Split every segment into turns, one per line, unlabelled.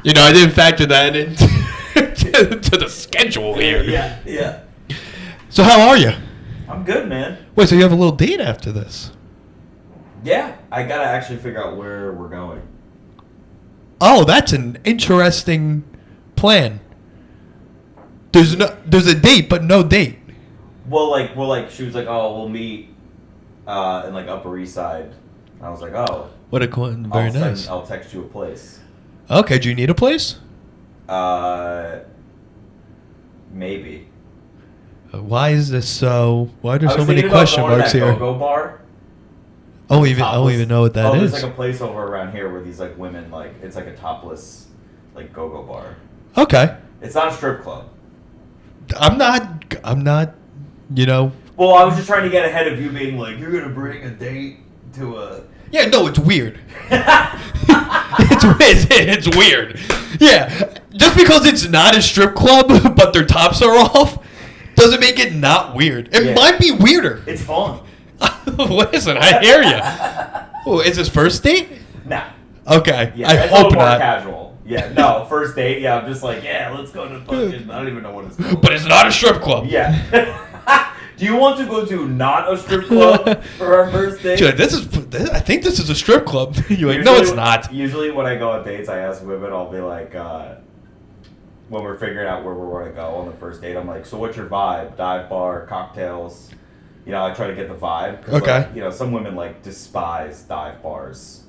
You know, I didn't factor that into to the schedule here.
Yeah.
So how are you?
I'm good, man.
Wait, so you have a little date after this?
Yeah, I gotta actually figure out where we're going.
Oh, that's an interesting plan. There's a date, but no date.
Well, she was like, oh, we'll meet in like Upper East Side. And I was like, oh.
What a very nice.
I'll text you a place.
Okay, do you need a place?
Maybe.
Why is this so? Why are there so many
about
question
going to
marks
that
here?
Go-go bar.
I don't even know what that is.
There's like a place over around here where these like women it's like a topless like go-go bar.
Okay.
It's not a strip club.
I'm not. You know.
Well, I was just trying to get ahead of you being like, you're gonna bring a date to a.
Yeah, no, it's weird. it's weird. Yeah, just because it's not a strip club, but their tops are off, doesn't make it not weird. It might be weirder.
It's fun.
Listen, I hear you. Oh, is this first date?
Nah.
Okay,
Yeah,
I
it's
hope
a little more
not.
casual. Yeah, no, first date. Yeah, I'm just like, let's go to fucking. I don't even know what it's called.
But it's not a strip club.
Yeah. Do you want to go to not a strip club for our first date?
I think this is a strip club. You're like, no, it's not.
Usually when I go on dates, I ask women, I'll be like, when we're figuring out where we want to go on the first date, I'm like, so what's your vibe? Dive bar, cocktails? You know, I try to get the vibe.
Okay.
Like, you know, some women despise dive bars.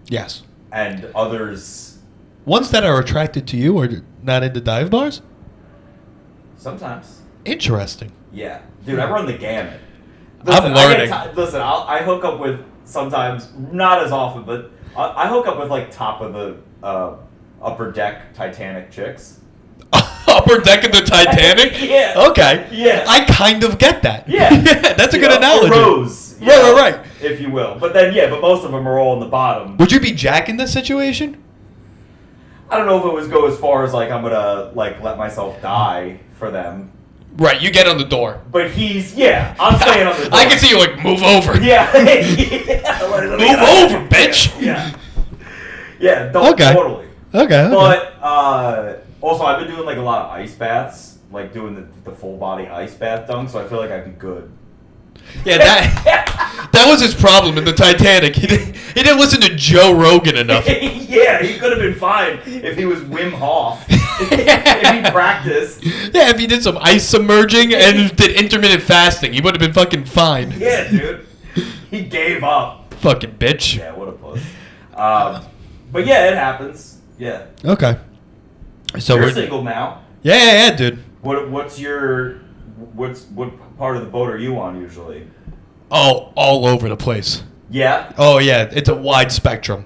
Yes.
And others...
Ones that are attracted to you are not into dive bars?
Sometimes.
Interesting.
Yeah. Dude, I run the gamut.
Listen, I'm learning.
I hook up with sometimes, not as often, but I hook up with top of the upper deck Titanic chicks.
Upper deck of the Titanic?
Yeah.
Okay.
Yeah.
I kind of get that.
Yeah.
Yeah, that's a good analogy.
Rose.
Right.
If you will. But then, but most of them are all in the bottom.
Would you be Jack in this situation?
I don't know if it would go as far as I'm gonna let myself die for them.
Right, you get on the door.
But I'm staying on the door.
I can see you move over.
Yeah.
Move over, bitch.
Yeah, totally.
Okay.
But also, I've been doing a lot of ice baths, doing the full body ice bath dunk, so I feel like I'd be good.
Yeah, that was his problem in the Titanic. He didn't listen to Joe Rogan enough.
Yeah, he could have been fine if he was Wim Hof. If he practiced.
Yeah, if he did some ice submerging and did intermittent fasting, he would have been fucking fine.
Yeah, dude. He gave up.
Fucking bitch.
Yeah, what a puss. But yeah, it happens. Yeah.
Okay. So
You're single now.
Yeah, dude.
What part of the boat are you on usually?
Oh, all over the place.
Yeah?
Oh, yeah. It's a wide spectrum.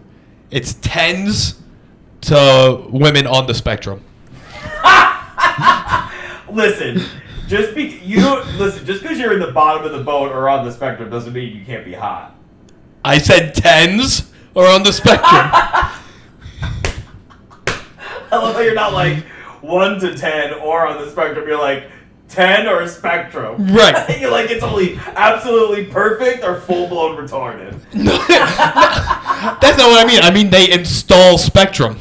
It's 10s to women on the spectrum.
Listen, just because you're in the bottom of the boat or on the spectrum doesn't mean you can't be hot.
I said 10s or on the spectrum.
I love how you're not 1 to 10 or on the spectrum. You're 10 or a spectrum.
Right.
You're it's only absolutely perfect or full-blown retarded.
That's not what I mean. I mean, they install spectrum.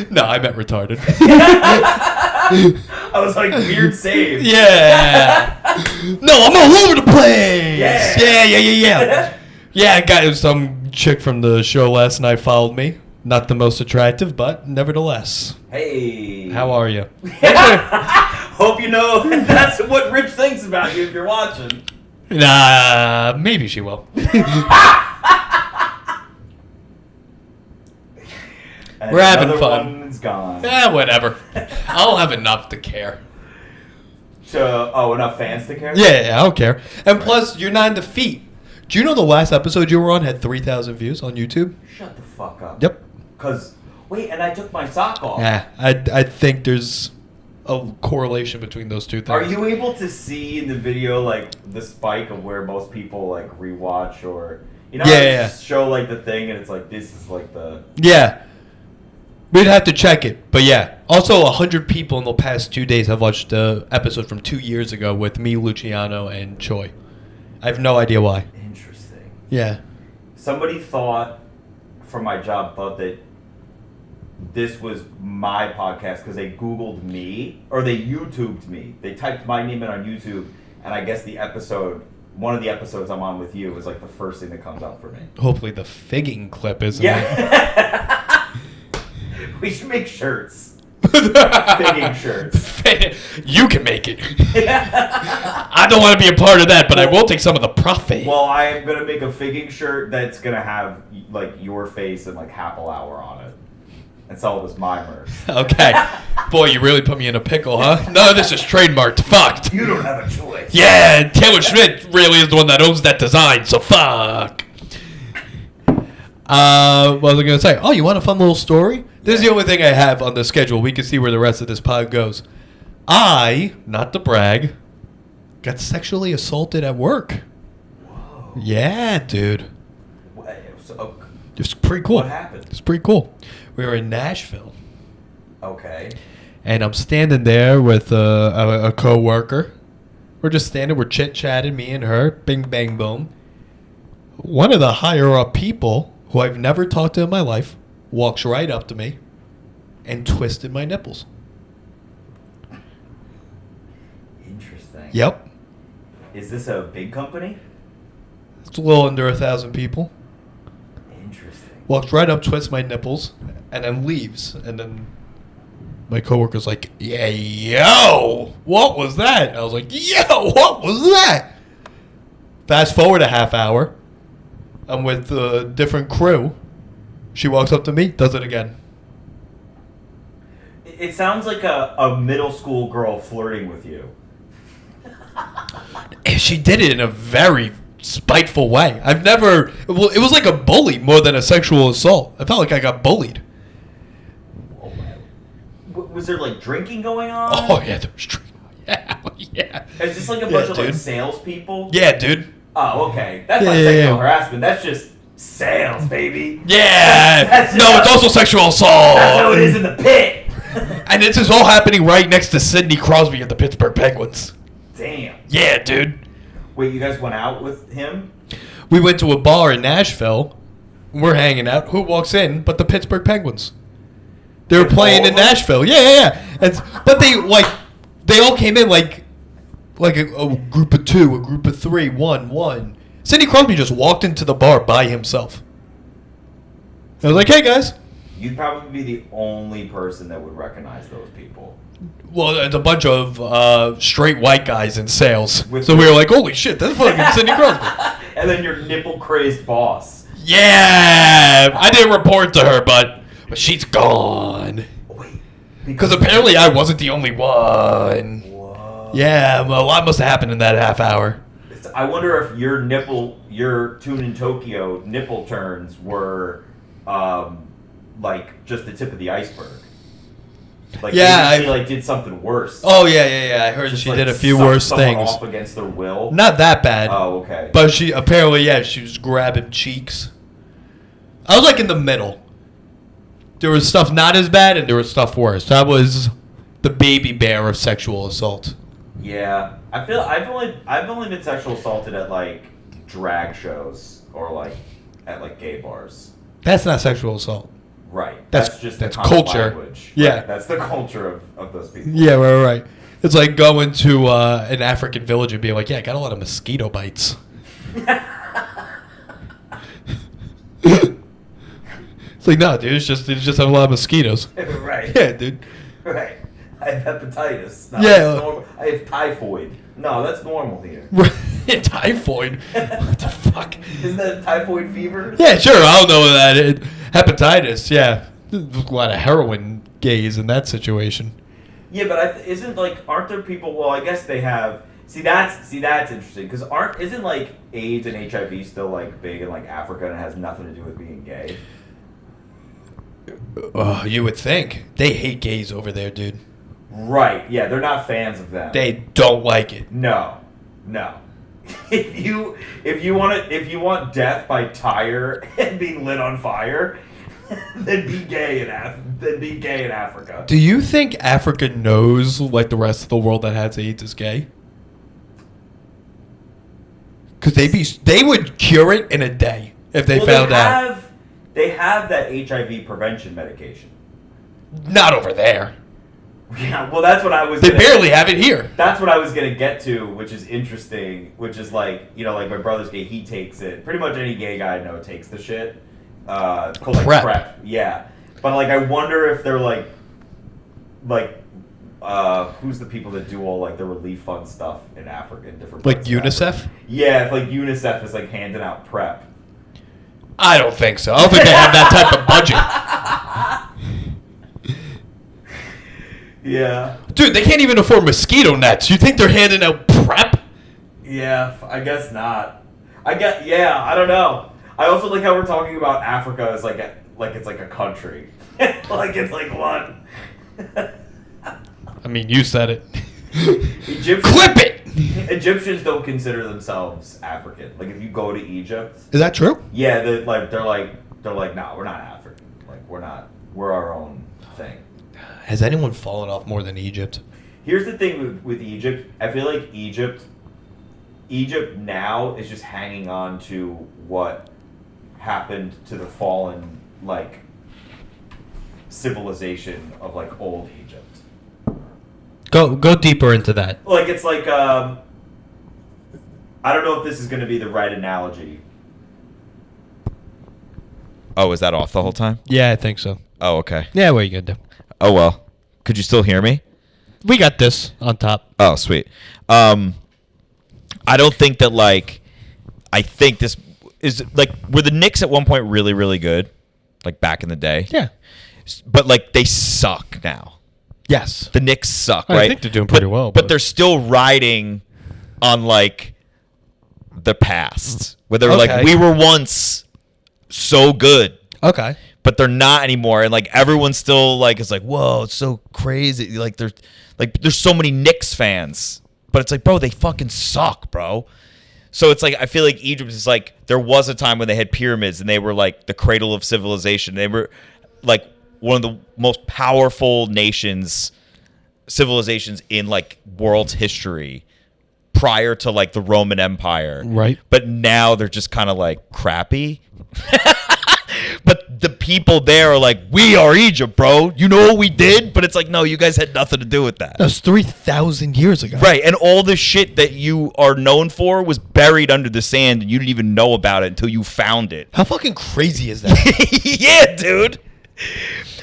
No, I meant retarded.
I was weird save.
Yeah. No, I'm all over the place. Yeah. Yeah, I got some chick from the show last night followed me. Not the most attractive, but nevertheless.
Hey.
How are you?
Hope you know that's what Rich thinks about you if you're watching.
Nah, maybe she will. We're having fun.
One's gone.
Yeah, whatever. I'll have enough to care.
So, enough fans to care?
Yeah, I don't care. And plus, you're not in the feet. Do you know the last episode you were on had 3,000 views on YouTube?
Shut the fuck up.
Yep.
Wait, and I took my sock off.
Yeah, I think there's a correlation between those two things.
Are you able to see in the video the spike of where most people rewatch or show the thing and it's this is the
Yeah. We'd have to check it, but yeah. Also, 100 people in the past 2 days have watched the episode from 2 years ago with me, Luciano, and Choi. I have no idea why.
Interesting.
Yeah.
somebody thought from my job thought that this was my podcast because they Googled me or they YouTubed me. They typed my name in on YouTube, and I guess one of the episodes I'm on with you is like the first thing that comes up for me.
Hopefully the figging clip isn't it?
Yeah. We should make shirts. Figging shirts.
You can make it. I don't want to be a part of that, but I will take some of the profit.
Well, I am going to make a figging shirt that's going to have like your face and like Happy Hour on it. And sell it as my merch.
Okay. Boy, you really put me in a pickle, huh? No, this is trademarked. Fucked.
You don't have a choice.
Yeah, Taylor Schmidt really is the one that owns that design, so fuck. What was I going to say? Oh, you want a fun little story? This is the only thing I have on the schedule. We can see where the rest of this pod goes. I, not to brag, got sexually assaulted at work.
Whoa.
Yeah, dude.
So,
It's pretty cool.
what happened?
It's pretty cool. We were in Nashville.
Okay.
And I'm standing there with a co-worker. We're just standing, we're chit-chatting, me and her, bing, bang, boom. One of the higher-up people, who I've never talked to in my life, walks right up to me and twisted my nipples.
Interesting.
Yep.
Is this a big company?
It's a little under 1,000 people.
Interesting.
Walks right up, twists my nipples, and then leaves. And then my coworker's like, yeah, yo, what was that? I was like, yo, what was that? Fast forward a half hour. I'm with a different crew. She walks up to me, does it again.
It sounds like a middle school girl flirting with you.
And she did it in a very spiteful way. I've never... Well, it was like a bully more than a sexual assault. I felt like I got bullied.
Was there like drinking going on?
Oh, yeah, there was drinking. Yeah.
Is this like a bunch of like salespeople?
Yeah, dude.
Oh, okay. That's not sexual harassment. That's just sales, baby.
Yeah. It's also sexual assault.
That's how it is in the pit.
And this is all happening right next to Sidney Crosby at the Pittsburgh Penguins.
Damn.
Yeah, dude.
Wait, you guys went out with him?
We went to a bar in Nashville. We're hanging out. Who walks in but the Pittsburgh Penguins? They were playing in Nashville. Yeah. But they all came in like a group of two, a group of three, one. Sidney Crosby just walked into the bar by himself. I was like, hey, guys.
You'd probably be the only person that would recognize those people.
Well, it's a bunch of straight white guys in sales. So we were like, holy shit, that's fucking Sidney Crosby.
And then your nipple-crazed boss.
Yeah. I didn't report to her, but she's gone.
Wait.
Because apparently I wasn't the only one.
Whoa.
Yeah, well, a lot must have happened in that half hour.
I wonder if your Tune in Tokyo nipple turns were like just the tip of the iceberg. Like she did something worse.
Oh yeah. I heard she did a few worse things.
Off against their will.
Not that bad.
Oh, okay.
But she apparently, she was grabbing cheeks. I was like in the middle. There was stuff not as bad and there was stuff worse. I was the baby bear of sexual assault.
Yeah, I feel I've only been sexual assaulted at like drag shows or like at like gay bars.
That's not sexual assault.
Right.
That's culture.
Language.
Yeah.
Right. That's the culture of those people.
Yeah, right. It's like going to an African village and being like, yeah, I got a lot of mosquito bites. It's like, no, dude, it's just have a lot of mosquitoes.
Right.
Yeah, dude.
Right. I have hepatitis. No,
Yeah.
I have typhoid. No, that's normal here.
Typhoid? What the fuck?
Isn't that typhoid fever?
Yeah, sure. I don't know that. Hepatitis, yeah. There's a lot of heroin gays in that situation.
Yeah, but aren't there people? Well, I guess they have. See, that's interesting because isn't like AIDS and HIV still like big in like Africa and it has nothing to do with being gay?
You would think they hate gays over there, dude.
Right. Yeah, they're not fans of them.
They don't like it.
No. If you want death by tire and being lit on fire, then be gay in Africa.
Do you think Africa knows like the rest of the world that has AIDS is gay? Because they would cure it in a day. if they found out.
They have that HIV prevention medication.
Not over there.
Yeah, well, that's what I was.
They barely have it here.
That's what I was gonna get to, which is interesting. Which is like, like my brother's gay, he takes it. Pretty much any gay guy I know takes the shit. Called like PrEP. Yeah, but like I wonder if they're like, who's the people that do all like the relief fund stuff in Africa in different
like
parts
UNICEF?
Of Africa. Yeah, if like UNICEF is like handing out PrEP.
I don't think so. I don't think they have that type of budget.
Yeah.
Dude, they can't even afford mosquito nets. You think they're handing out PrEP?
Yeah, I guess not. I don't know. I also like how we're talking about Africa as like it's like a country. Like it's like what?
I mean, you said it.
Clip it! Egyptians don't consider themselves African. Like if you go to Egypt,
is that true?
Yeah, they're like, no, we're not African. Like we're our own thing.
Has anyone fallen off more than Egypt?
Here's the thing with Egypt. I feel like Egypt now is just hanging on to what happened to the fallen like civilization of like old Egypt.
Go deeper into that.
Like it's like I don't know if this is going to be the right analogy.
Oh, is that off the whole time?
Yeah, I think so.
Oh, okay.
Yeah, what are you gonna do?
Oh well. Could you still hear me?
We got this on top.
Oh, sweet. I don't think that like. I think this is like were the Knicks at one point really really good, like back in the day.
Yeah.
But like they suck now.
Yes.
The Knicks suck,
I
right?
think they're doing pretty well.
But they're still riding on, like, the past. Where they're like, we were once so good.
Okay.
But they're not anymore. And, like, everyone still, like, is like, whoa, it's so crazy. Like, there's so many Knicks fans. But it's like, bro, they fucking suck, bro. So it's like, I feel like Egypt is like, there was a time when they had pyramids and they were, like, the cradle of civilization. They were, like, one of the most powerful civilizations in like world's history prior to like the Roman Empire.
Right.
But now they're just kind of like crappy. But the people there are like, we are Egypt, bro. You know what we did? But it's like, no, you guys had nothing to do with that.
That was 3,000 years ago.
Right. And all the shit that you are known for was buried under the sand and you didn't even know about it until you found it.
How fucking crazy is that?
Yeah, dude.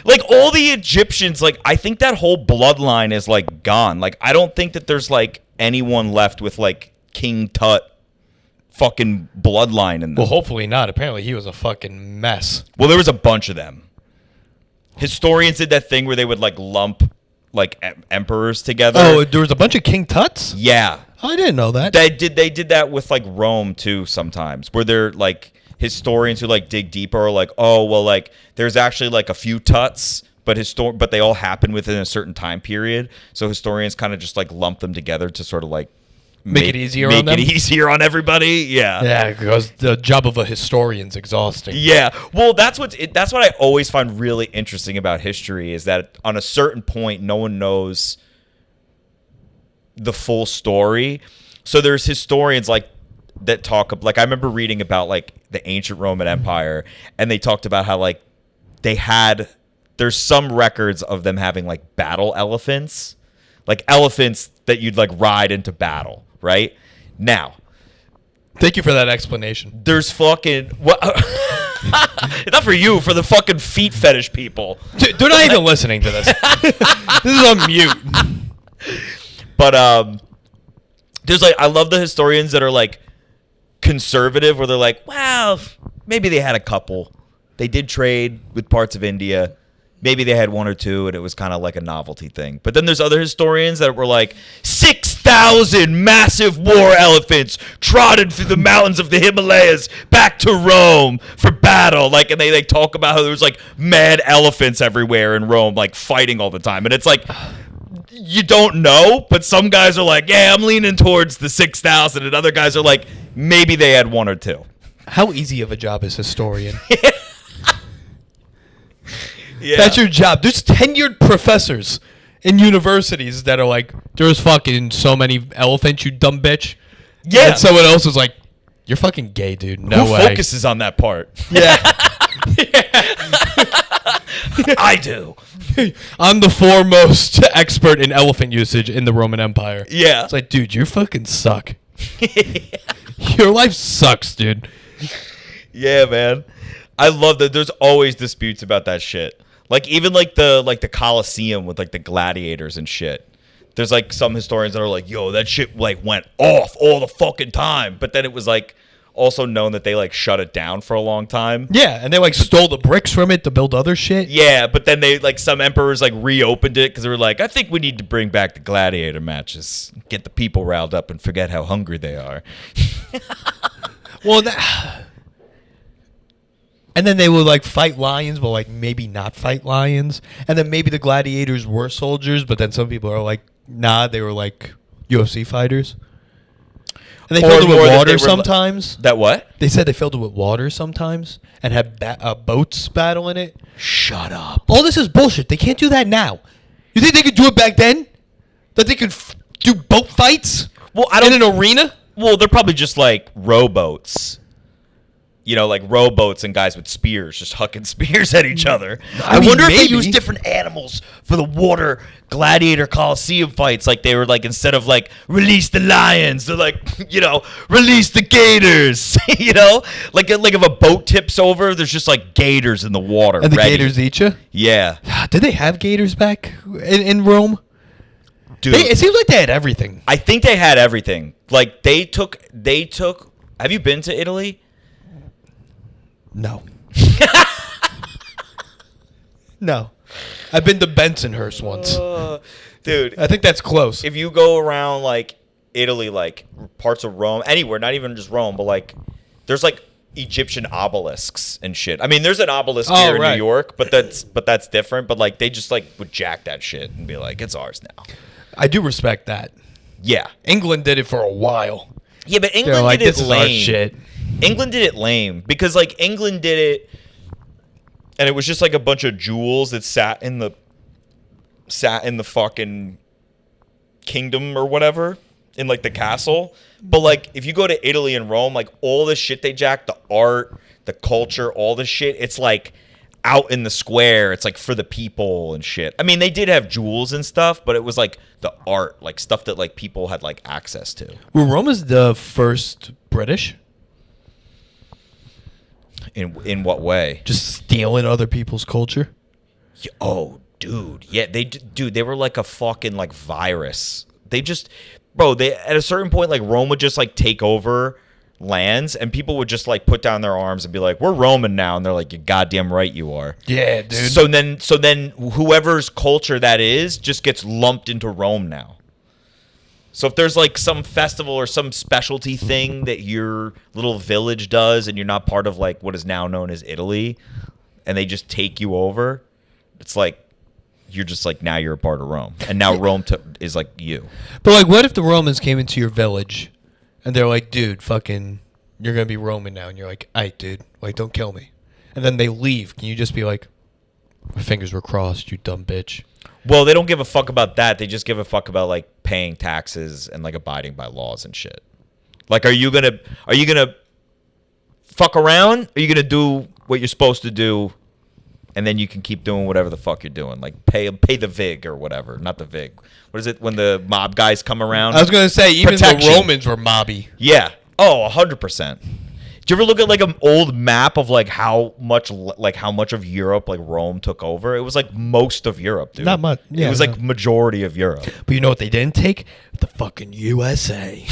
Like all the Egyptians, like I think that whole bloodline is like gone. Like I don't think that there's like anyone left with like King Tut fucking bloodline in them.
Well, hopefully not. Apparently he was a fucking mess.
Well, there was a bunch of them. Historians did that thing where they would like lump like emperors together.
Oh, there was a bunch of King Tuts?
Yeah.
Oh, I didn't know that.
They did that with like Rome too sometimes, where they're like historians who like dig deeper are like, oh well, like there's actually like a few Tuts, but they all happen within a certain time period. So historians kind of just like lump them together to sort of like
make it easier on them.
Make it easier on everybody. Yeah.
Yeah, because the job of a historian's exhausting.
Yeah. Well, that's what I always find really interesting about history is that on a certain point, no one knows the full story. So there's historians like that talk like I remember reading about like the ancient Roman Empire, and they talked about how like there's some records of them having like battle elephants, like elephants that you'd like ride into battle. Right now,
thank you for that explanation.
There's fucking what? Not for you, for the fucking feet fetish people.
They're not even listening to this. This is on mute.
But there's like I love the historians that are like conservative, where they're like, well, maybe they had a couple. They did trade with parts of India. Maybe they had one or two, and it was kind of like a novelty thing. But then there's other historians that were like, 6,000 massive war elephants trotted through the mountains of the Himalayas back to Rome for battle. Like, and they talk about how there was like mad elephants everywhere in Rome, like fighting all the time. And it's like, you don't know, but some guys are like, yeah, I'm leaning towards the 6,000, and other guys are like, maybe they had one or two.
How easy of a job is historian?
Yeah.
That's your job. There's tenured professors in universities that are like, there's fucking so many elephants, you dumb bitch.
Yeah.
And someone else is like, You're fucking gay, dude. No
Who
way.
focuses on that part?
Yeah.
I do.
I'm the foremost expert in elephant usage in the Roman Empire.
Yeah.
It's like, dude, you fucking suck. Your life sucks, dude.
Yeah, man. I love that there's always disputes about that shit. Like even like the Colosseum with like the gladiators and shit. There's like some historians that are like, yo, that shit like went off all the fucking time. But then it was like also known that they like shut it down for a long time.
Yeah, and they like stole the bricks from it to build other shit.
Yeah, but then they like some emperors like reopened it because they were like, I think we need to bring back the gladiator matches, get the people riled up and forget how hungry they are.
Well, and then they would like fight lions, but like maybe not fight lions. And then maybe the gladiators were soldiers, but then some people are like, nah, they were like UFC fighters. And they filled it with water sometimes.
That what?
They said they filled it with water sometimes and had boats battle in it.
Shut up.
All this is bullshit. They can't do that now. You think they could do it back then? That they could do boat fights?
Well, I don't
in an arena?
Well, they're probably just like rowboats. You know, like rowboats and guys with spears just hucking spears at each other. I
mean,
wonder if they
maybe.
use different animals for the water gladiator Colosseum fights. Like they were like, instead of like, release the lions, they're like, you know, release the gators. You know? Like if a boat tips over, there's just like gators in the water.
And the
ready.
gators eat you?
Yeah.
Did they have gators back in Rome?
Dude,
It seems like they had everything.
I think they had everything. Like they took, have you been to Italy?
No. No. I've been to Bensonhurst once.
Dude,
I think that's close.
if you go around like Italy, like parts of Rome, anywhere, not even just Rome, but like there's like Egyptian obelisks and shit. I mean, there's an obelisk here in
right.
New York, but that's different. But like they just like would jack that shit and be like, it's ours now.
I do respect that.
Yeah,
England did it for a while.
yeah, but
They're
England
like,
did
this
it
is our
lame.
shit.
England did it lame because like England did it, and it was just like a bunch of jewels that sat in the fucking kingdom or whatever in like the castle. But like if you go to Italy and Rome, like all the shit they jack, the art, the culture, all the shit, it's like out in the square. It's like for the people and shit. I mean, they did have jewels and stuff, but it was like the art, like stuff that like people had like access to.
Were Romans the first British?
In what way?
Just stealing other people's culture?
Yeah, oh, dude. Yeah, they were like a fucking like virus. They just, bro, they at a certain point like Rome would just like take over lands and people would just like put down their arms and be like, we're Roman now, and they're like, you're goddamn right you are.
Yeah, dude.
So then whoever's culture that is just gets lumped into Rome now. So if there's like some festival or some specialty thing that your little village does and you're not part of like what is now known as Italy, and they just take you over, it's like you're just like, now you're a part of Rome. And now Rome is like you.
But like, what if the Romans came into your village and they're like, dude, fucking, you're going to be Roman now. And you're like, aight, dude, like, don't kill me. And then they leave. Can you just be like, my fingers were crossed, you dumb bitch?
Well, they don't give a fuck about that. They just give a fuck about like paying taxes and like abiding by laws and shit. Like, are you gonna fuck around? Are you gonna do what you're supposed to do, and then you can keep doing whatever the fuck you're doing? Like pay the vig or whatever. Not the vig. What is it when the mob guys come around?
I was going to say, even
Protection.
the Romans were mobby.
Yeah. Oh, 100%. Do you ever look at like an old map of like how much of Europe like Rome took over? It was like most of Europe, dude.
Not much. Yeah,
it was like majority of Europe.
But you know what they didn't take? The fucking USA.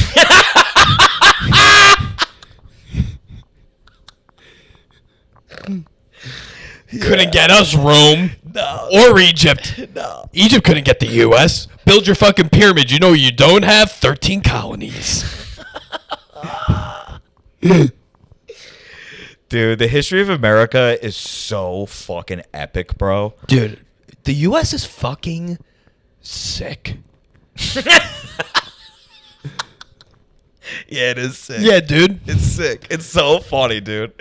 Couldn't get us, Rome.
No.
Or Egypt.
No.
Egypt couldn't get the U.S. Build your fucking pyramids. You know you don't have 13 colonies.
Dude, the history of America is so fucking epic, bro.
Dude, the U.S. is fucking sick.
Yeah, it is sick.
Yeah, dude.
It's sick. It's so funny, dude.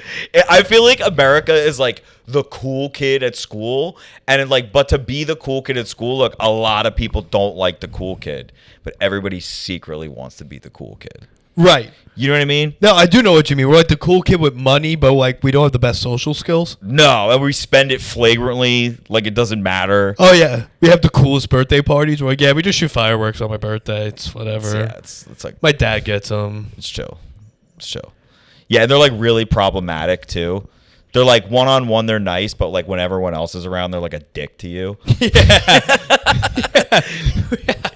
I feel like America is like the cool kid at school, and like, but to be the cool kid at school, look, a lot of people don't like the cool kid, but everybody secretly wants to be the cool kid.
Right.
You know what I mean?
No, I do know what you mean. We're like the cool kid with money, but like we don't have the best social skills.
No, and we spend it flagrantly, like it doesn't matter.
Oh yeah, we have the coolest birthday parties. We're like, yeah, we just shoot fireworks on my birthday. It's whatever.
Yeah, it's like
My dad gets them.
it's chill. It's chill. Yeah, and they're like really problematic too. They're like one-on-one, they're nice, but like when everyone else is around, they're like a dick to you.
Yeah.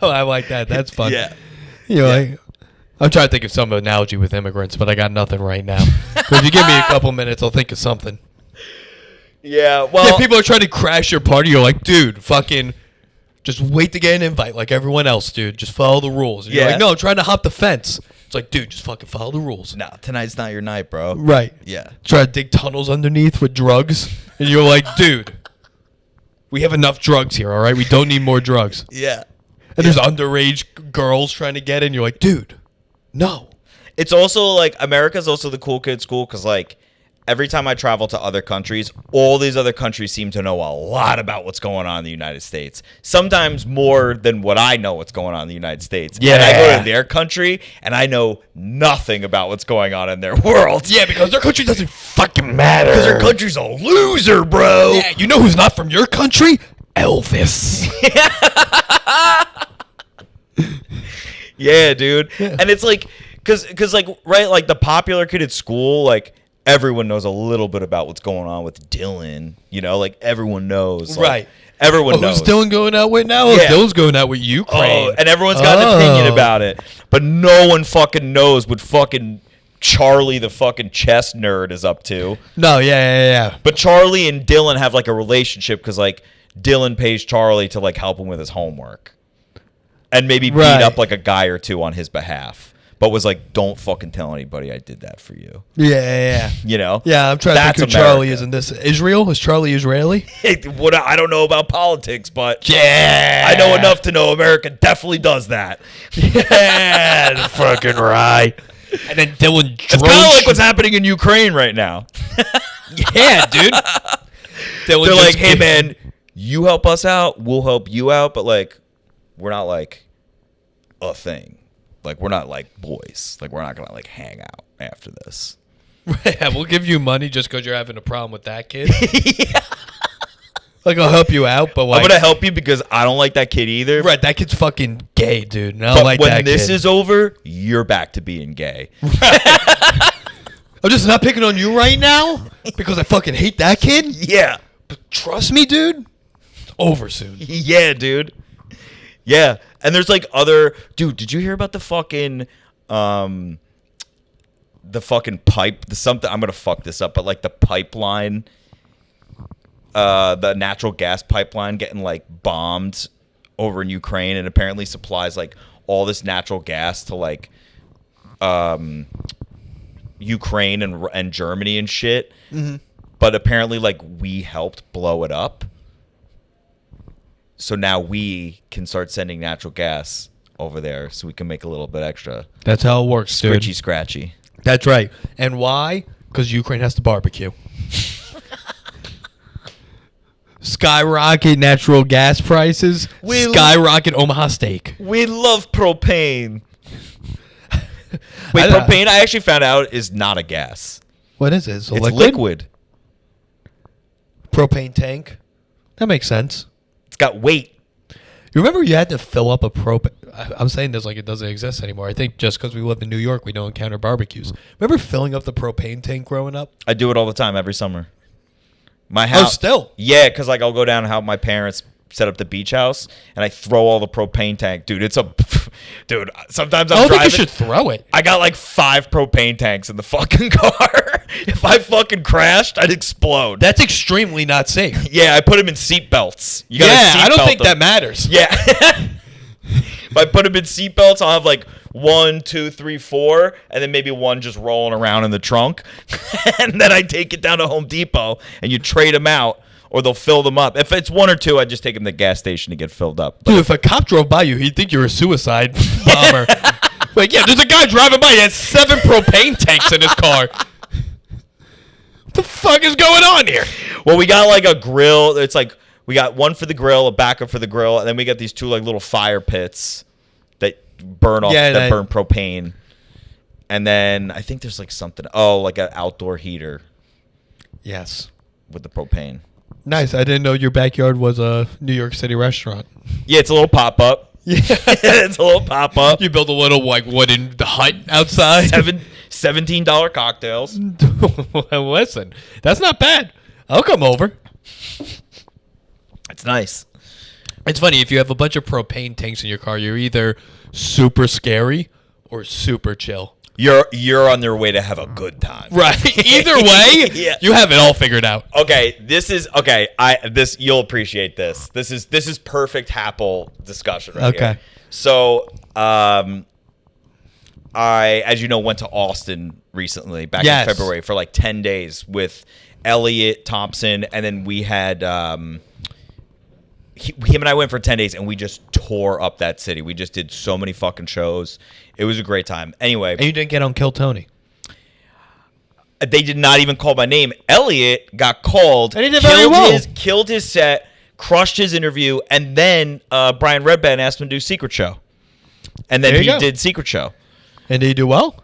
Oh, I like that. That's fun.
Yeah.
You know, like, I'm trying to think of some analogy with immigrants, but I got nothing right now. But if you give me a couple minutes, I'll think of something.
Yeah, well,
Yeah, people are trying to crash your party. You're like, dude, fucking just wait to get an invite like everyone else, dude. Just follow the rules. And you're
Yeah.
like, no, I'm trying to hop the fence. It's like, dude, just fucking follow the rules.
no, tonight's not your night, bro.
Right.
Yeah.
Try to dig tunnels underneath with drugs. And you're like, dude, we have enough drugs here, all right? We don't need more drugs.
Yeah.
And there's underage girls trying to get in. You're like, dude, no.
It's also like America's also the cool kid school because like every time I travel to other countries, all these other countries seem to know a lot about what's going on in the United States. Sometimes more than what I know what's going on in the United States.
Yeah.
And I go to their country and I know nothing about what's going on in their world.
Yeah, because their country doesn't fucking matter.
Because their country's a loser, bro.
Yeah, you know who's not from your country? Elvis.
Yeah, dude.
Yeah.
And it's like, cause like, right, like the popular kid at school, like everyone knows a little bit about what's going on with Dylan. You know, like everyone knows. Like,
Right.
Everyone knows.
Who's Dylan going out with now?
Yeah.
Dylan's going out with Ukraine.
Oh, and everyone's got an opinion about it. But no one fucking knows what fucking Charlie, the fucking chess nerd, is up to.
No, yeah.
But Charlie and Dylan have like a relationship because like Dylan pays Charlie to like help him with his homework. And maybe beat
Right.
up like a guy or two on his behalf. But was like, don't fucking tell anybody I did that for you.
Yeah.
You know?
Yeah, I'm trying to
That's
think who Charlie
America.
is in this. Israel? Is Charlie Israeli?
I don't know about politics, but
Yeah.
I know enough to know America definitely does that.
Yeah, fucking right. And then Dylan
It's kind of like what's happening in Ukraine right now.
Yeah, dude. Dylan
They're like,
just
hey,
kicked-
man, you help us out, we'll help you out, but like, we're not like a thing. Like, we're not like boys. Like, we're not going to like hang out after this.
Yeah, we'll give you money just because you're having a problem with that kid. Yeah. Like, I'll help you out, but like...
I'm going to help you because I don't like that kid either.
Right, that kid's fucking gay, dude. And I
But
don't like
when
that
this
kid.
is over, you're back to being gay.
I'm just not picking on you right now because I fucking hate that kid.
Yeah.
But trust me, dude, it's over soon.
Yeah, dude. Yeah. And there's like other... Dude, did you hear about the fucking... the pipe... something... I'm going to fuck this up, but like the pipeline... the natural gas pipeline getting like bombed over in Ukraine and apparently supplies like all this natural gas to like Ukraine and Germany and shit. Mm-hmm. But apparently like we helped blow it up. So now we can start sending natural gas over there so we can make a little bit extra.
That's how it works, dude.
Scritchy scratchy.
That's right. And why? Because Ukraine has to barbecue. Skyrocket natural gas prices. Skyrocket Omaha steak.
We love propane. Wait,
I don't-
propane I actually found out is not a gas.
What is it? It's
It's liquid.
Propane tank. That makes sense.
It's got weight.
You remember you had to fill up a propane... I'm saying this like it doesn't exist anymore. I think just because we live in New York, we don't encounter barbecues. Remember filling up the propane tank growing up?
I do it all the time every summer. My
Oh,
house.
still?
Yeah, because like I'll go down and help my parents set up the beach house, and I throw all the propane tank. Dude, it's a... Dude, sometimes
I
I'm
don't think
driving.
you should throw it.
I got like 5 propane tanks in the fucking car. If I fucking crashed, I'd explode.
That's extremely not safe.
Yeah, I put them in seat belts. You gotta
Yeah, I don't
seatbelt
think
them.
that matters.
Yeah. If I put them in seatbelts, I'll have like 1, 2, 3, 4, and then maybe one just rolling around in the trunk. And then I take it down to Home Depot and you trade them out or they'll fill them up. If it's 1 or 2, I just take them to the gas station to get filled up. But
Dude, if a cop drove by you, he'd think you're a suicide bomber. Like, yeah, there's a guy driving by. He has 7 propane tanks in his car. What the fuck is going on here?
well, we got like a grill. It's like we got one for the grill, a backup for the grill, and then we got these 2 like little fire pits that burn off
Yeah,
that burn propane. And then I think there's like something. Oh, like an outdoor heater
Yes.
with the propane.
Nice. I didn't know your backyard was a New York City restaurant.
Yeah, it's a little pop up.
Yeah.
It's a little pop up.
You build a little like wooden hut outside.
$17 cocktails.
Listen, that's not bad. I'll come over.
It's nice.
It's funny, if you have a bunch of propane tanks in your car, you're either super scary or super chill.
You're on your way to have a good time.
Right. Either way,
Yeah.
you have it all figured out.
Okay, you'll appreciate this. This is perfect Happle discussion right
Okay.
here. So, I, as you know, went to Austin recently, back
Yes.
in February for like 10 days with Elliot Thompson, and then we had him and I went for 10 days, and we just tore up that city. We just did so many fucking shows. It was a great time. Anyway.
And you didn't get on Kill Tony.
They did not even call my name. Elliot got called.
And he did very well.
Killed his set, crushed his interview, and then Brian Redband asked him to do Secret Show. And then
There you
he
go.
did Secret Show.
And did he do well?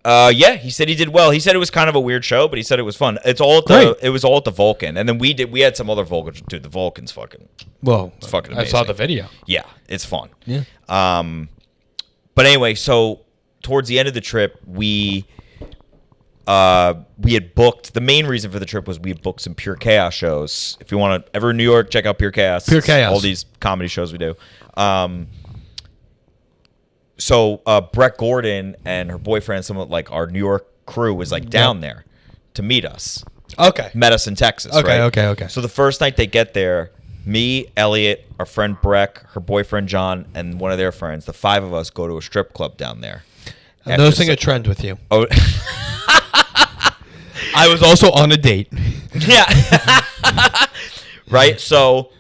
Yeah, he said he did well. He said it was kind of a weird show, but he said it was fun. It was all at the Vulcan. And then we had some other Vulcans. Dude, the Vulcan's fucking.
Well,
It's fucking
I saw
amazing.
the video.
Yeah, it's fun.
Yeah.
But anyway, so towards the end of the trip, we had booked. The main reason for the trip was we had booked some Pure Chaos shows. If you want to ever in New York, check out Pure Chaos.
Pure Chaos.
All these comedy shows we do. So Brett Gordon and her boyfriend, some of like our New York crew, was like down there to meet us.
Okay.
Met us in Texas.
Okay,
right?
okay.
So the first night they get there, me, Elliot, our friend Breck, her boyfriend John, and one of their friends, the five of us go to a strip club down there.
I'm noticing a trend with you.
Oh,
I was also on a date.
yeah. Right? So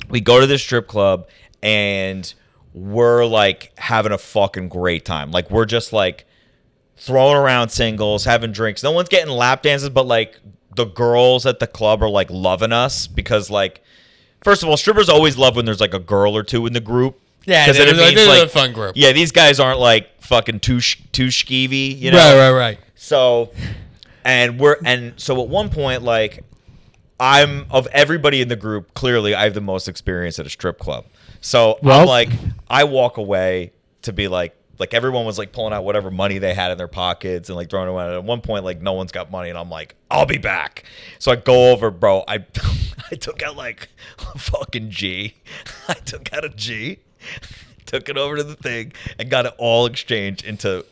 we go to this strip club and we're like having a fucking great time. Like we're just like throwing around singles, having drinks. No one's getting lap dances, but like the girls at the club are like loving us because like, first of all, strippers always love when there's like a girl or two in the group.
Yeah,
because it means
they're
like
a fun group.
Yeah, these guys aren't like fucking too skeevy, you know?
Right.
So, so at one point, like, I'm of everybody in the group, clearly I have the most experience at a strip club. So I'm like, I walk away to be like everyone was like pulling out whatever money they had in their pockets and like throwing it away. And at one point, like no one's got money, and I'm like, I'll be back. So I go over, bro. I took out like a fucking G. I took out a G, took it over to the thing, and got it all exchanged into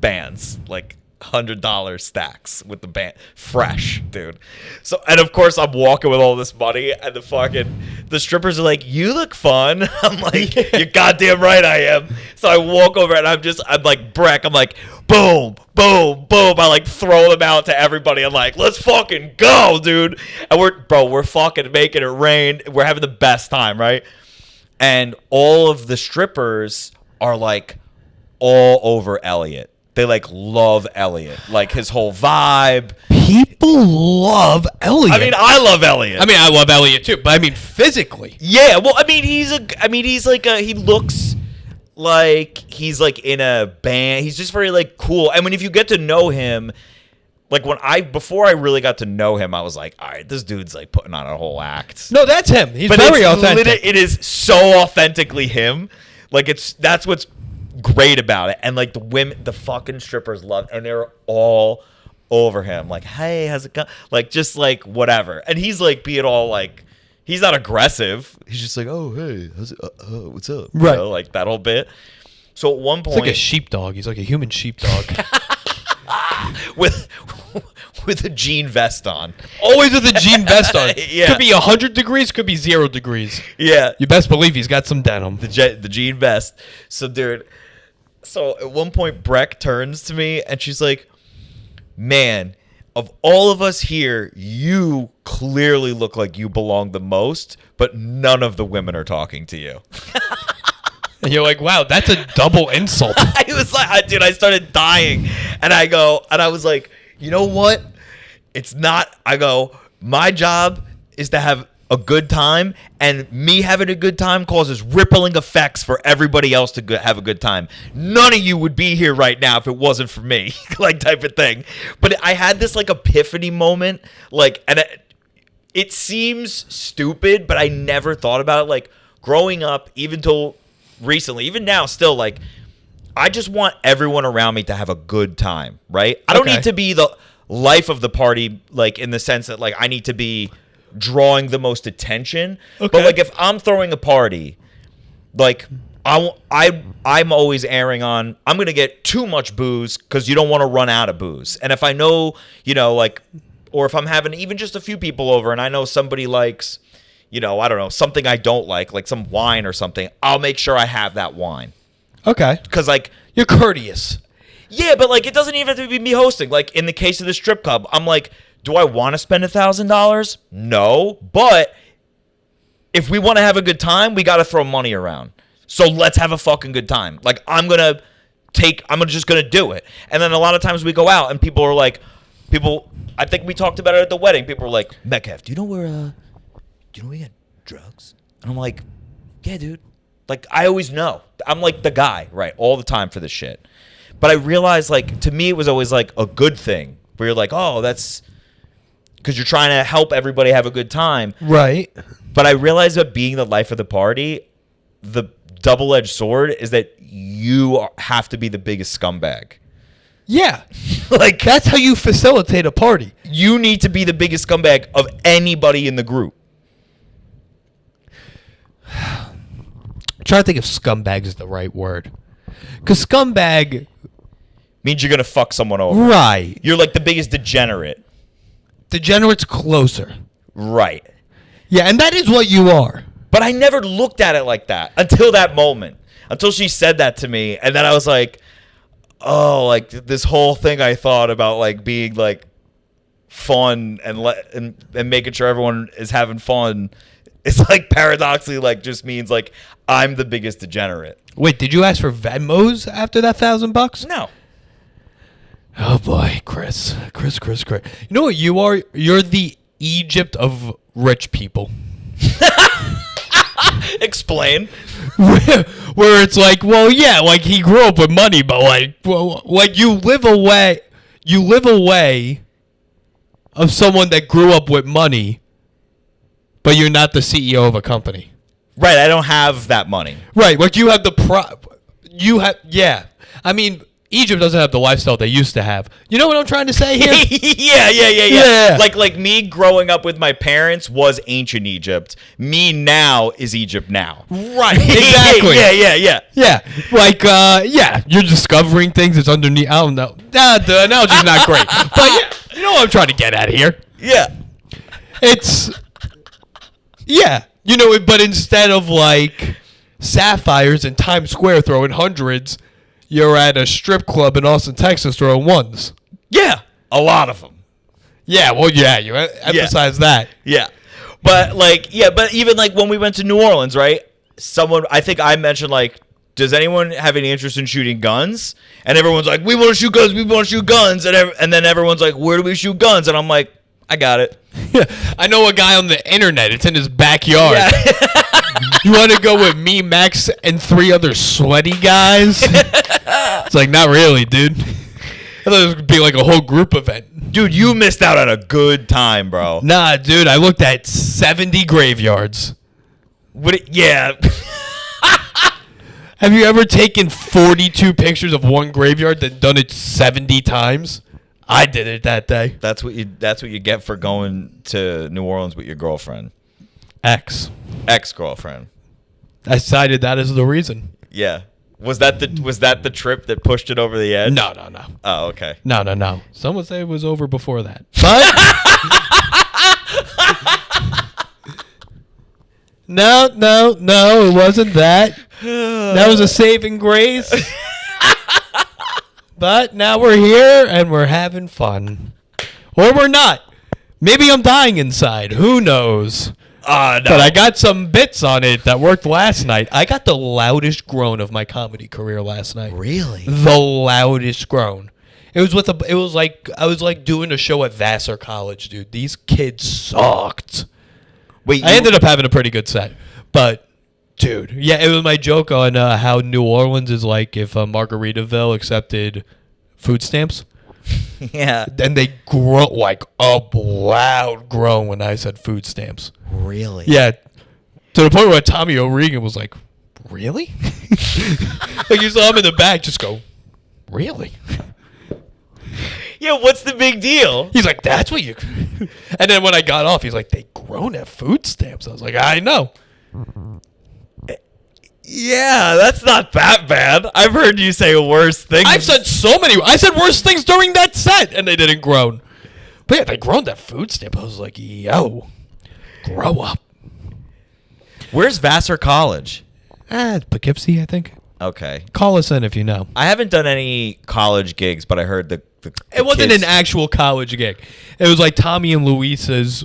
bands, like $100 stacks with the band, fresh, dude. So, and of course I'm walking with all this money, and the strippers are like, you look fun. I'm like, you're goddamn right I am. So I walk over and I'm like Breck, I'm like, boom, boom, boom. I like throw them out to everybody. I'm like, let's fucking go, dude. And we're fucking making it rain. We're having the best time, right? And all of the strippers are like all over Elliot. They like love Elliot, like his whole vibe.
People love Elliot.
I mean, I love Elliot.
I mean, I love Elliot too, but I mean physically.
Yeah, well, he looks like he's like in a band. He's just very like cool. I mean, if you get to know him, like before I really got to know him, I was like, all right, this dude's like putting on a whole act.
No, that's him. He's
But
very
it's
authentic.
it is so authentically him. Like that's what's great about it. And like the fucking strippers love, and they're all over him. Like, hey, how's it going? Like, just like whatever. And he's like being all like, he's not aggressive. He's just like, oh, hey, how's it? What's up?
Right.
You know, like that whole bit. So at one
It's
point,
like a sheepdog. He's like a human sheepdog.
with a jean vest on.
Always with a jean vest on.
Yeah.
Could be 100 degrees, could be 0 degrees.
Yeah.
You best believe he's got some denim.
The jean vest. So, dude, at one point, Breck turns to me and she's like, man, of all of us here, you clearly look like you belong the most, but none of the women are talking to you.
And you're like, wow, that's a double insult.
I was like, dude, I started dying. And I was like, you know what? It's not, I go, my job is to have a good time, and me having a good time causes rippling effects for everybody else to have a good time. None of you would be here right now if it wasn't for me, like type of thing. But I had this like epiphany moment, like, and it seems stupid, but I never thought about it. Like growing up, even till recently, even now, still like, I just want everyone around me to have a good time, right? I don't need to be the life of the party, like in the sense that like I need to be drawing the most attention. But like if I'm throwing a party, like I'm always erring on I'm gonna get too much booze because you don't want to run out of booze. And if I know, you know, like, or if I'm having even just a few people over and I know somebody likes, you know, I don't know, something I don't like some wine or something, I'll make sure I have that wine.
Okay.
Because like
you're courteous.
Yeah, but like it doesn't even have to be me hosting. Like in the case of the strip club, I'm like, do I want to spend $1,000? No, but if we want to have a good time, we got to throw money around. So let's have a fucking good time. Like I'm just gonna do it. And then a lot of times we go out and people are like, I think we talked about it at the wedding. People are like, Metcalfe, do you know where we got drugs? And I'm like, yeah, dude. Like I always know. I'm like the guy, right, all the time for this shit. But I realized, like, to me, it was always like a good thing where you're like, oh, that's because you're trying to help everybody have a good time.
Right.
But I realized that being the life of the party, the double-edged sword is that you have to be the biggest scumbag.
Yeah.
Like,
that's how you facilitate a party.
You need to be the biggest scumbag of anybody in the group.
I'm trying to think if scumbag is the right word. Because scumbag
means you're going to fuck someone over.
Right.
You're like the biggest degenerate.
Degenerate's closer.
Right.
Yeah, and that is what you are.
But I never looked at it like that until that moment. Until she said that to me. And then I was like, oh, like this whole thing I thought about like being like fun and making sure everyone is having fun. It's like paradoxically like just means like I'm the biggest degenerate.
Wait, did you ask for Venmos after that $1,000?
No.
Oh boy, Chris. You know what you are? You're the Egypt of rich people.
Explain.
Where it's like, well, yeah, like he grew up with money, but like, well, like you live away of someone that grew up with money, but you're not the CEO of a company.
Right, I don't have that money. Right,
like you have yeah. I mean, Egypt doesn't have the lifestyle they used to have. You know what I'm trying to say here?
Yeah. Like me growing up with my parents was ancient Egypt. Me now is Egypt now.
Right. Exactly.
Yeah.
Like, yeah, you're discovering things that's underneath. I don't know. The analogy's not great. But yeah, you know what I'm trying to get at here.
Yeah.
Yeah. You know, but instead of like sapphires in Times Square throwing hundreds, you're at a strip club in Austin, Texas throwing ones.
Yeah. A lot of them.
Yeah. Well, yeah. You emphasize that.
Yeah. But like, yeah. But even like when we went to New Orleans, right? I think I mentioned like, does anyone have any interest in shooting guns? And everyone's like, we want to shoot guns. We want to shoot guns. And then everyone's like, where do we shoot guns? And I'm like, I got it.
Yeah. I know a guy on the internet. It's in his backyard. Yeah. You want to go with me, Max, and 3 other sweaty guys? It's like, not really, dude. I thought it would be like a whole group event.
Dude, you missed out on a good time, bro.
Nah, dude, I looked at 70 graveyards.
Yeah.
Have you ever taken 42 pictures of one graveyard and done it 70 times? I did it that day.
That's what you get for going to New Orleans with your girlfriend. Ex-girlfriend.
I cited that as the reason.
Yeah. Was that the trip that pushed it over the edge?
No.
Oh, okay.
No. Some would say it was over before that. But No, it wasn't that. That was a saving grace. But now we're here and we're having fun. Or we're not. Maybe I'm dying inside. Who knows?
No.
But I got some bits on it that worked last night. I got the loudest groan of my comedy career last night.
Really?
The loudest groan. It was like I was like doing a show at Vassar College, dude. These kids sucked.
Wait,
I ended up having a pretty good set, but dude, yeah, it was my joke on how New Orleans is like if Margaritaville accepted food stamps.
Yeah.
Then they grow like a loud groan when I said food stamps.
Really?
Yeah, to the point where Tommy O'Regan was like, "Really?" Like you saw him in the back, just go, "Really?"
Yeah, what's the big deal?
He's like, "That's what you." And then when I got off, he's like, "They groan at food stamps." I was like, "I know."
Yeah, that's not that bad. I've heard you say worse things.
I've said so many. I said worse things during that set, and they didn't groan. But yeah, they groaned at food stamp. I was like, "Yo, grow up."
Where's Vassar College?
Poughkeepsie, I think.
Okay.
Call us in if you know.
I haven't done any college gigs, but I heard the
It wasn't
kids-
an actual college gig. It was like Tommy and Luisa's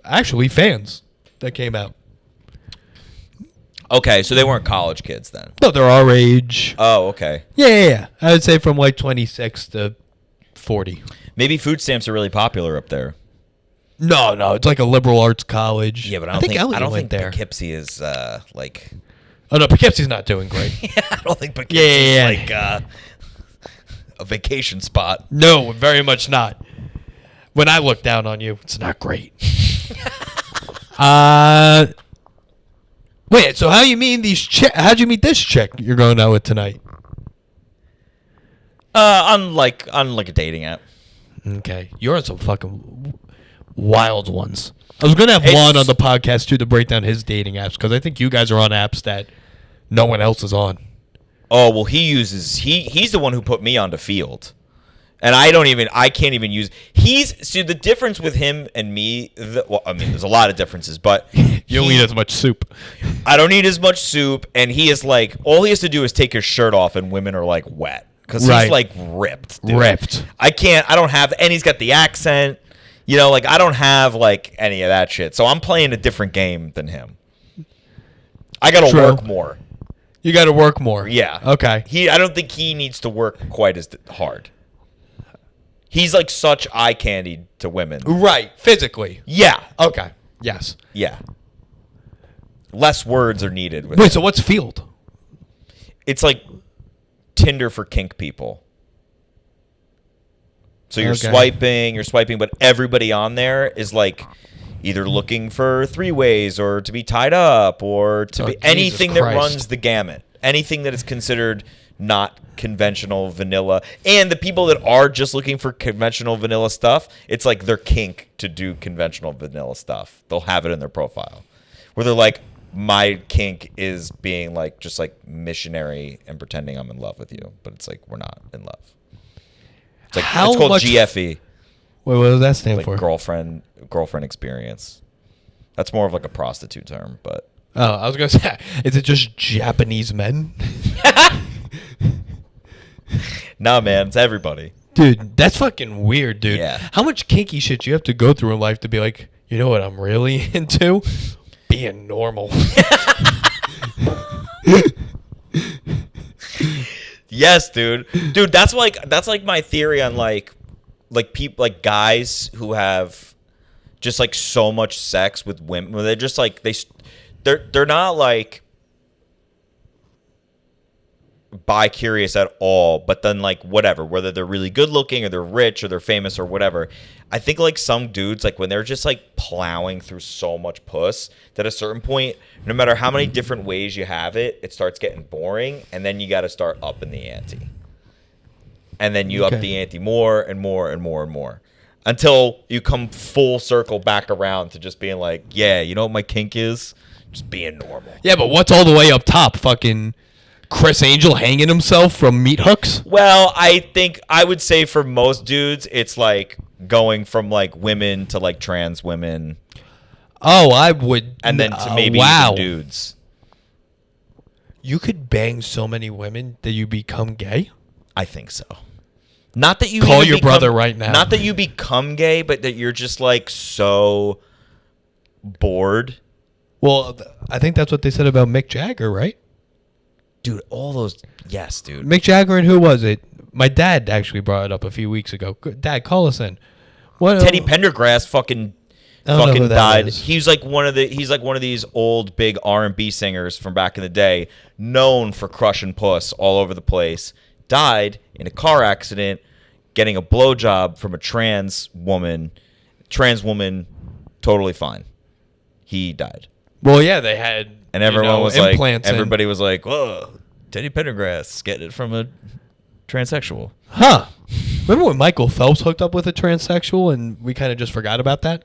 actually fans that came out.
Okay, so they weren't college kids then.
No, they're our age.
Oh, okay.
Yeah. I would say from like 26 to 40.
Maybe food stamps are really popular up there.
No, it's like a liberal arts college.
Yeah, but
I think Elliot went there.
Poughkeepsie is like.
Oh no, Poughkeepsie's not doing great.
Yeah, I don't think Poughkeepsie
Yeah.
is like a vacation spot.
No, very much not. When I look down on you, it's not great. Wait, so how you mean these how'd you meet this chick you're going out with tonight?
On like a dating app.
Okay. You're on some fucking wild ones. I was going to have
It's-
Juan on the podcast, too, to break down his dating apps, because I think you guys are on apps that no one else is on.
Oh well, he's the one who put me onto Field, and I can't even use. See the difference with him and me. There's a lot of differences, but
You don't eat as much soup.
I don't eat as much soup, and he is like all he has to do is take his shirt off, and women are like wet because
Right.
he's like ripped, dude.
Ripped.
I don't have, and he's got the accent. You know, like I don't have like any of that shit. So I'm playing a different game than him. I got to
True.
work more.
You got to work more.
Yeah.
Okay.
I don't think he needs to work quite as hard. He's like such eye candy to women.
Right. Physically.
Yeah.
Okay. Yes.
Yeah. Less words are needed with
Wait,
him.
so what's Field?
It's like Tinder for kink people. So you're swiping, but everybody on there is like either looking for three-ways or to be tied up or to be
Jesus
anything that
Christ.
runs the gamut. Anything that is considered not conventional vanilla. And the people that are just looking for conventional vanilla stuff, it's like their kink to do conventional vanilla stuff. They'll have it in their profile. Where they're like, my kink is being like just like missionary and pretending I'm in love with you. But it's like we're not in love. It's like
How
it's called
much-
GFE.
Wait, what does that stand
Like
for?
girlfriend experience. That's more of like a prostitute term, but
Oh, I was going to say, is it just Japanese men?
nah, man, it's everybody.
Dude, that's fucking weird, dude.
Yeah.
How much kinky shit you have to go through in life to be like, you know what I'm really into? Being normal.
Yes, dude. Dude, that's like my theory on like people like guys who have just like so much sex with women. Where they're just like they're not like bi-curious at all, but then like whatever, whether they're really good looking or they're rich or they're famous or whatever. I think like some dudes, like when they're just like plowing through so much puss that at a certain point, no matter how many different ways you have it, it starts getting boring, and then you got to start upping the ante. And then you
Okay.
up the ante more and more and more and more until you come full circle back around to just being like, yeah, you know what my kink is? Just being normal.
Yeah, but what's all the way up top? Fucking Chris Angel hanging himself from meat hooks?
Well, I would say for most dudes, it's like going from like women to like trans women,
Oh, I would.
and then to maybe
wow.
even dudes.
You could bang so many women that you become gay?
I think so. Not that you
Call
even
your
become-
brother right now.
Not that you become gay, but that you're just like so bored.
Well, I think that's what they said about Mick Jagger, right?
Dude, all those, yes, dude.
Mick Jagger and who was it? My dad actually brought it up a few weeks ago. Dad, call us in. What?
Teddy Pendergrass fucking
I don't know
Fucking
who that
died.
is.
He's like one of these old big R&B singers from back in the day, known for crushing puss all over the place. Died in a car accident, getting a blowjob from a trans woman. Trans woman, totally fine. He died.
Well, yeah, they had
And everyone was like,
implants in.
everybody was like, whoa, Teddy Pendergrass getting it from a transsexual.
Huh. Remember when Michael Phelps hooked up with a transsexual and we kind of just forgot about that?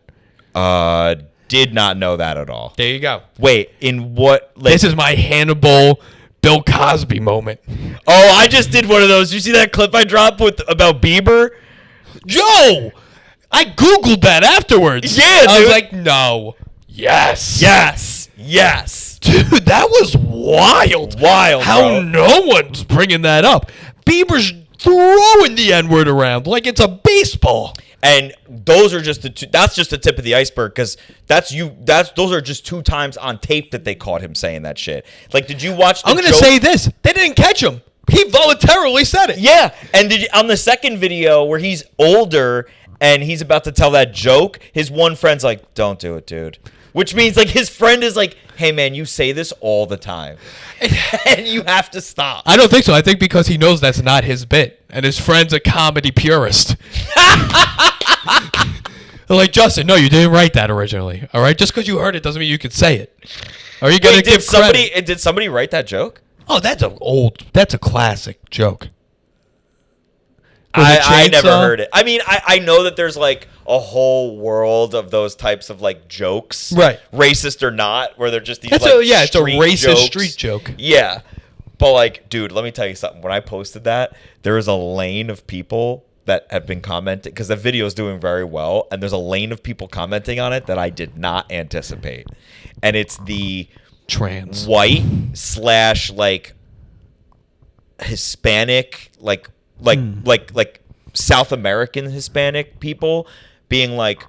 Did not know that at all.
There you go.
Wait, in what? Like,
This is my Hannibal Bill Cosby moment.
oh, I just did one of those. You see that clip I dropped about Bieber?
Joe! I Googled that afterwards.
Yeah,
I was
dude.
like, no. Yes.
Yes.
Dude, that was wild.
Wild,
How
bro.
no one's bringing that up. Bieber's throwing the N-word around like it's a baseball.
And those are just that's just the tip of the iceberg, because those are just 2 times on tape that they caught him saying that shit. Like, did you watch the
I'm going to
joke?
say this. They didn't catch him. He voluntarily said it.
Yeah, and on the second video where he's older and he's about to tell that joke, his one friend's like, "Don't do it, dude." Which means, like, his friend is like, "Hey, man, you say this all the time, and you have to stop."
I don't think so. I think because he knows that's not his bit, and his friend's a comedy purist. They're like, Justin, no, you didn't write that originally. All right, just because you heard it doesn't mean you can say it. Are you gonna
Wait,
give credit?
did somebody write that joke?
Oh, that's a classic joke. With a
I never
chainsaw?
heard it. I mean, I know that there's like a whole world of those types of like jokes,
Right.
Racist or not, where they're just these
It's
like
it's a
street
racist
jokes.
street joke.
Yeah, but like, dude, let me tell you something. When I posted that, there was a lane of people that have been commenting, because the video is doing very well, and there's a lane of people commenting on it that I did not anticipate, and it's the
Trans.
white / like Hispanic, like South American Hispanic people being like,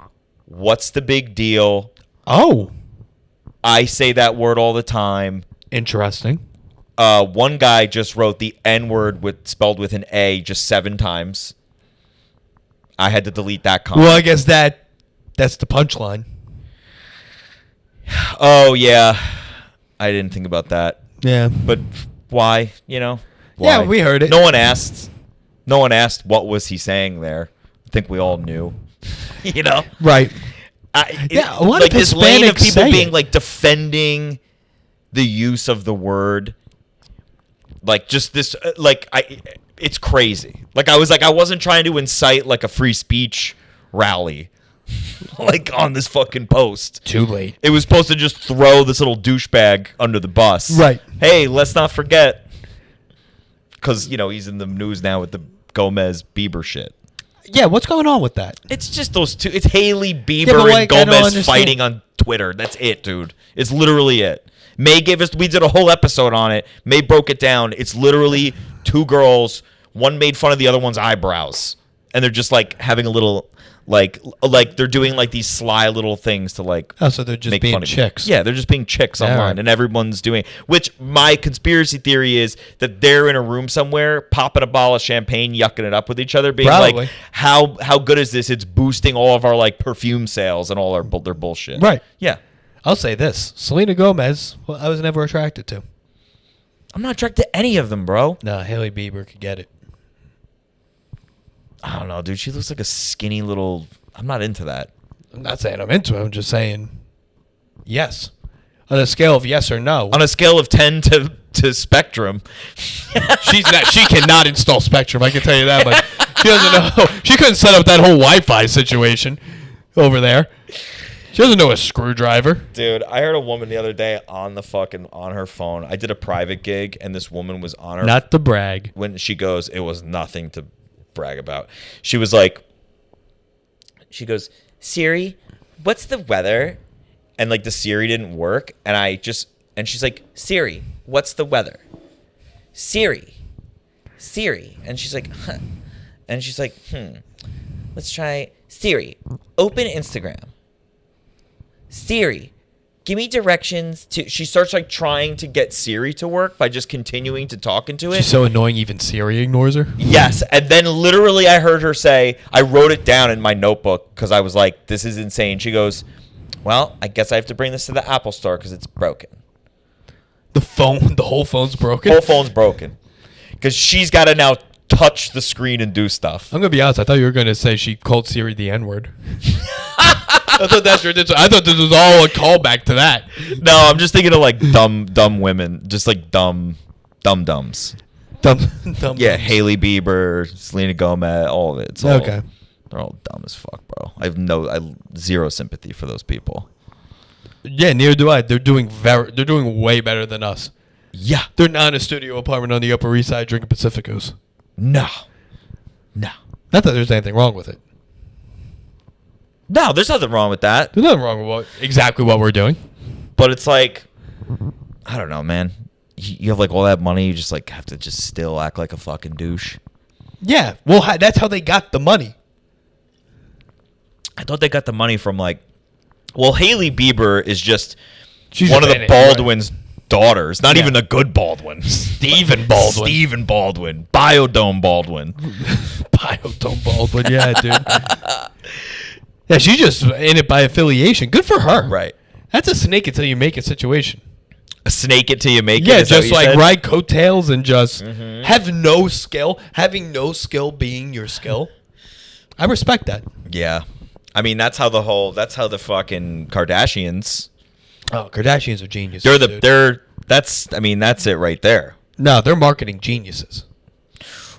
"What's the big deal?
Oh,
I say that word all the time."
interesting.
One guy just wrote the N word spelled with an A just 7 times. I had to delete that comment.
Well, I guess that's the punchline.
Oh yeah, I didn't think about that.
Yeah.
But why? Why?
Yeah, we heard it.
No one asked. No one asked what was he saying there. I think we all knew.
Right.
Yeah,
a lot
like
of
this lane of
Hispanics
people
say
being
it.
like defending the use of the word, like just this, it's crazy. Like I wasn't trying to incite like a free speech rally, like on this fucking post.
Too late.
It was supposed to just throw this little douchebag under the bus.
Right.
Hey, let's not forget, because he's in the news now with the Gomez Bieber shit.
Yeah, what's going on with that?
It's just those two. It's Haley Bieber
but,
and
like, I don't
Gomez
understand.
fighting on Twitter. That's it, dude. It's literally it. May we did a whole episode on it. May broke it down. It's literally 2 girls. One made fun of the other one's eyebrows, and they're just like having a little like they're doing like these sly little things to like.
Oh, so they're just
make
being
fun of
chicks.
Yeah, they're just being chicks
All
online,
right.
and everyone's doing. Which my conspiracy theory is that they're in a room somewhere, popping a bottle of champagne, yucking it up with each other, being
Probably.
like, "How good is this? It's boosting all of our like perfume sales and all their bullshit."
Right.
Yeah.
I'll say this. Selena Gomez, well, I was never attracted to.
I'm not attracted to any of them, bro.
No, Haley Bieber could get it.
I don't know, dude. She looks like a skinny little. I'm not into that.
I'm not saying I'm into it. I'm just saying yes. On a scale of yes or no.
On a scale of 10 to Spectrum,
She cannot install Spectrum, I can tell you that, but she doesn't know. She couldn't set up that whole Wi-Fi situation over there. She doesn't know a screwdriver.
dude. I heard a woman the other day on her phone. I did a private gig, and this woman was on her.
Not to brag.
When she goes, it was nothing to brag about. She was like, she goes, "Siri, what's the weather?" And like the Siri didn't work, and she's like, "Siri, what's the weather?" Siri, and she's like, "Huh," and she's like, Let's try Siri. Open Instagram. Siri, give me directions to. She starts like trying to get Siri to work by just continuing to talk into it.
She's so annoying, even Siri ignores her.
Yes, and then literally I heard her say, I wrote it down in my notebook because I was like, this is insane. She goes, well, I guess I have to bring this to the Apple store because it's broken.
The whole phone's broken?
Whole phone's broken. Because she's got to now touch the screen and do stuff.
I'm going to be honest. I thought you were going to say she called Siri the N-word. I thought that's ridiculous. I thought this was all a callback to that.
No, I'm just thinking of like dumb women. Just like dumb dumbs.
Dumb
Yeah,
dumbs.
Hailey Bieber, Selena Gomez, all of it. It's all,
Okay.
They're all dumb as fuck, bro. I have zero sympathy for those people.
Yeah, neither do I. They're doing way better than us.
Yeah.
They're not in a studio apartment on the Upper East Side drinking Pacificos.
No.
Not that there's anything wrong with it.
No, there's nothing wrong with that.
There's nothing wrong with exactly what we're doing.
But it's like, I don't know, man. You have like all that money, you just like have to just still act like a fucking douche.
Yeah, well, that's how they got the money.
I thought they got the money from like, well, Hailey Bieber is just
She's
one of
just
the
in it, right?
Baldwin's daughters. Not
Yeah.
even a good Baldwin.
Stephen Baldwin.
Stephen Baldwin. Biodome Baldwin.
Biodome Baldwin, yeah, dude. Yeah, she's just in it by affiliation. Good for her.
Right.
That's a snake until you make a situation.
Snake it till you make it.
Yeah,
is that what
just
you
like
said?
ride coattails and just have no skill. Having no skill being your skill. I respect that.
Yeah. I mean, that's how the fucking Kardashians.
Oh, Kardashians are geniuses. dude.
That's it right there.
No, they're marketing geniuses.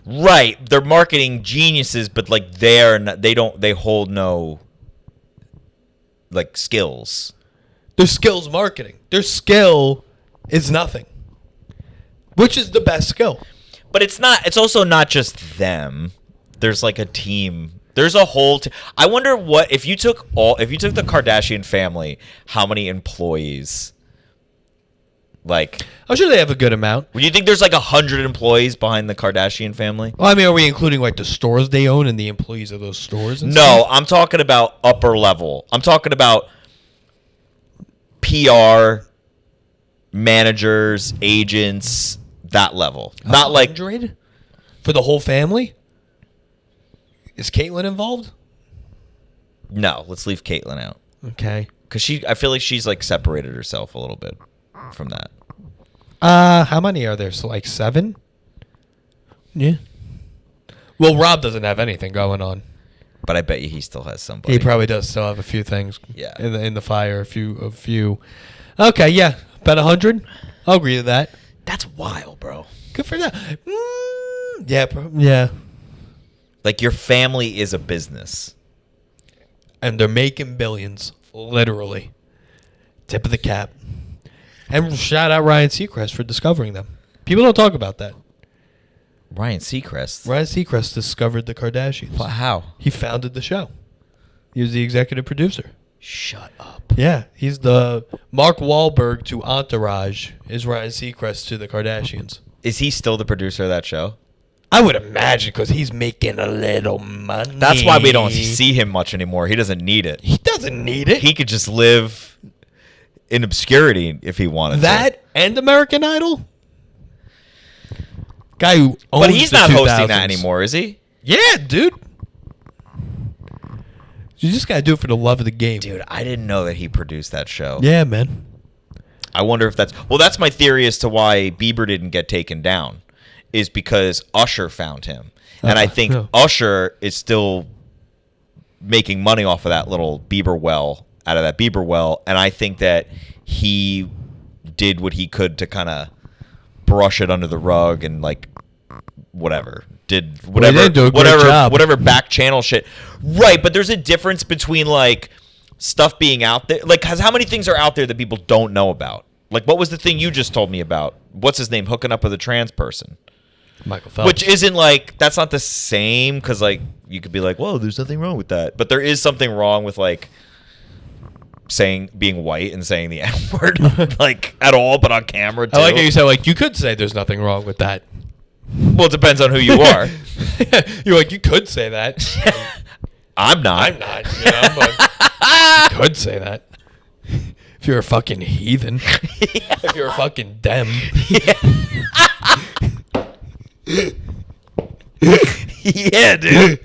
Right. They're marketing geniuses, but like they hold no like skills.
Their skill's marketing. Their skill is nothing. Which is the best skill.
But it's also not just them. There's like a team. There's a whole I wonder what if you took the Kardashian family, how many employees? Like,
I'm sure they have a good amount.
would you think there's like 100 employees behind the Kardashian family?
Well, I mean, are we including like the stores they own and the employees of those stores? And
No,
stuff?
I'm talking about upper level. I'm talking about PR, managers, agents, that level. Not like
100? For the whole family? Is Caitlyn involved?
no. Let's leave Caitlyn out
Okay.
because I feel like she's like separated herself a little bit from that.
How many are there? So like 7? Yeah. Well, Rob doesn't have anything going on.
But I bet you he still has somebody.
He probably does still have a few things.
Yeah.
In the fire, a few. Okay, yeah, about 100. I'll agree to that.
That's wild, bro.
Good for that. Yeah, yeah.
Like your family is a business.
And they're making billions, literally. Tip of the cap. And shout out Ryan Seacrest for discovering them. People don't talk about that.
Ryan Seacrest.
Ryan Seacrest discovered the Kardashians.
How?
He founded the show. He was the executive producer.
Shut up.
Yeah, he's the Mark Wahlberg to Entourage is Ryan Seacrest to the Kardashians.
Is he still the producer of that show?
I would imagine because he's making a little money.
That's why we don't see him much anymore. He doesn't need it.
He doesn't need it.
He could just live in obscurity if he wanted
That
to.
and American Idol? Guy who owns
But he's
the
not
2000s.
hosting that anymore, is he?
Yeah, dude. You just gotta do it for the love of the game.
Dude, I didn't know that he produced that show.
Yeah, man.
I wonder if that's my theory as to why Bieber didn't get taken down is because Usher found him. And I think
yeah.
Usher is still making money off of that little Bieber well, out of that Bieber well, and I think that he did what he could to kind of brush it under the rug and like whatever. Did whatever
didn't do a great job.
whatever back channel shit. Right, but there's a difference between like stuff being out there, like, cause how many things are out there that people don't know about? Like, what was the thing you just told me about? What's his name? Hooking up with a trans person.
Michael Phelps.
Which isn't like, that's not the same, because like you could be like, whoa, there's nothing wrong with that, but there is something wrong with like being white and saying the N-word like at all, but on camera too.
I like how you said, like, you could say there's nothing wrong with that.
Well, it depends on who you are.
You're like, you could say that.
I'm not.
I'm not, you know, but you could say that. If you're a fucking heathen. If you're a fucking dem.
Yeah, dude.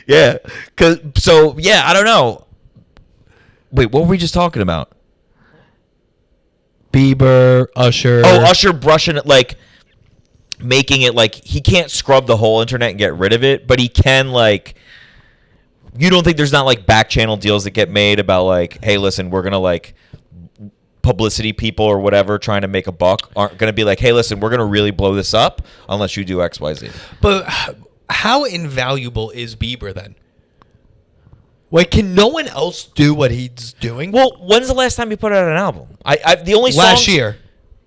Yeah. I don't know. Wait, what were we just talking about?
Bieber, Usher.
Oh, Usher brushing it, like, making it like he can't scrub the whole internet and get rid of it, but he can, like, you don't think there's not, like, back channel deals that get made about, like, hey, listen, we're going to, like, publicity people or whatever trying to make a buck aren't going to be like, hey, listen, we're going to really blow this up unless you do X, Y, Z.
But how invaluable is Bieber then? Like, can no one else do what he's doing?
Well, when's the last time he put out an album? The only
last year.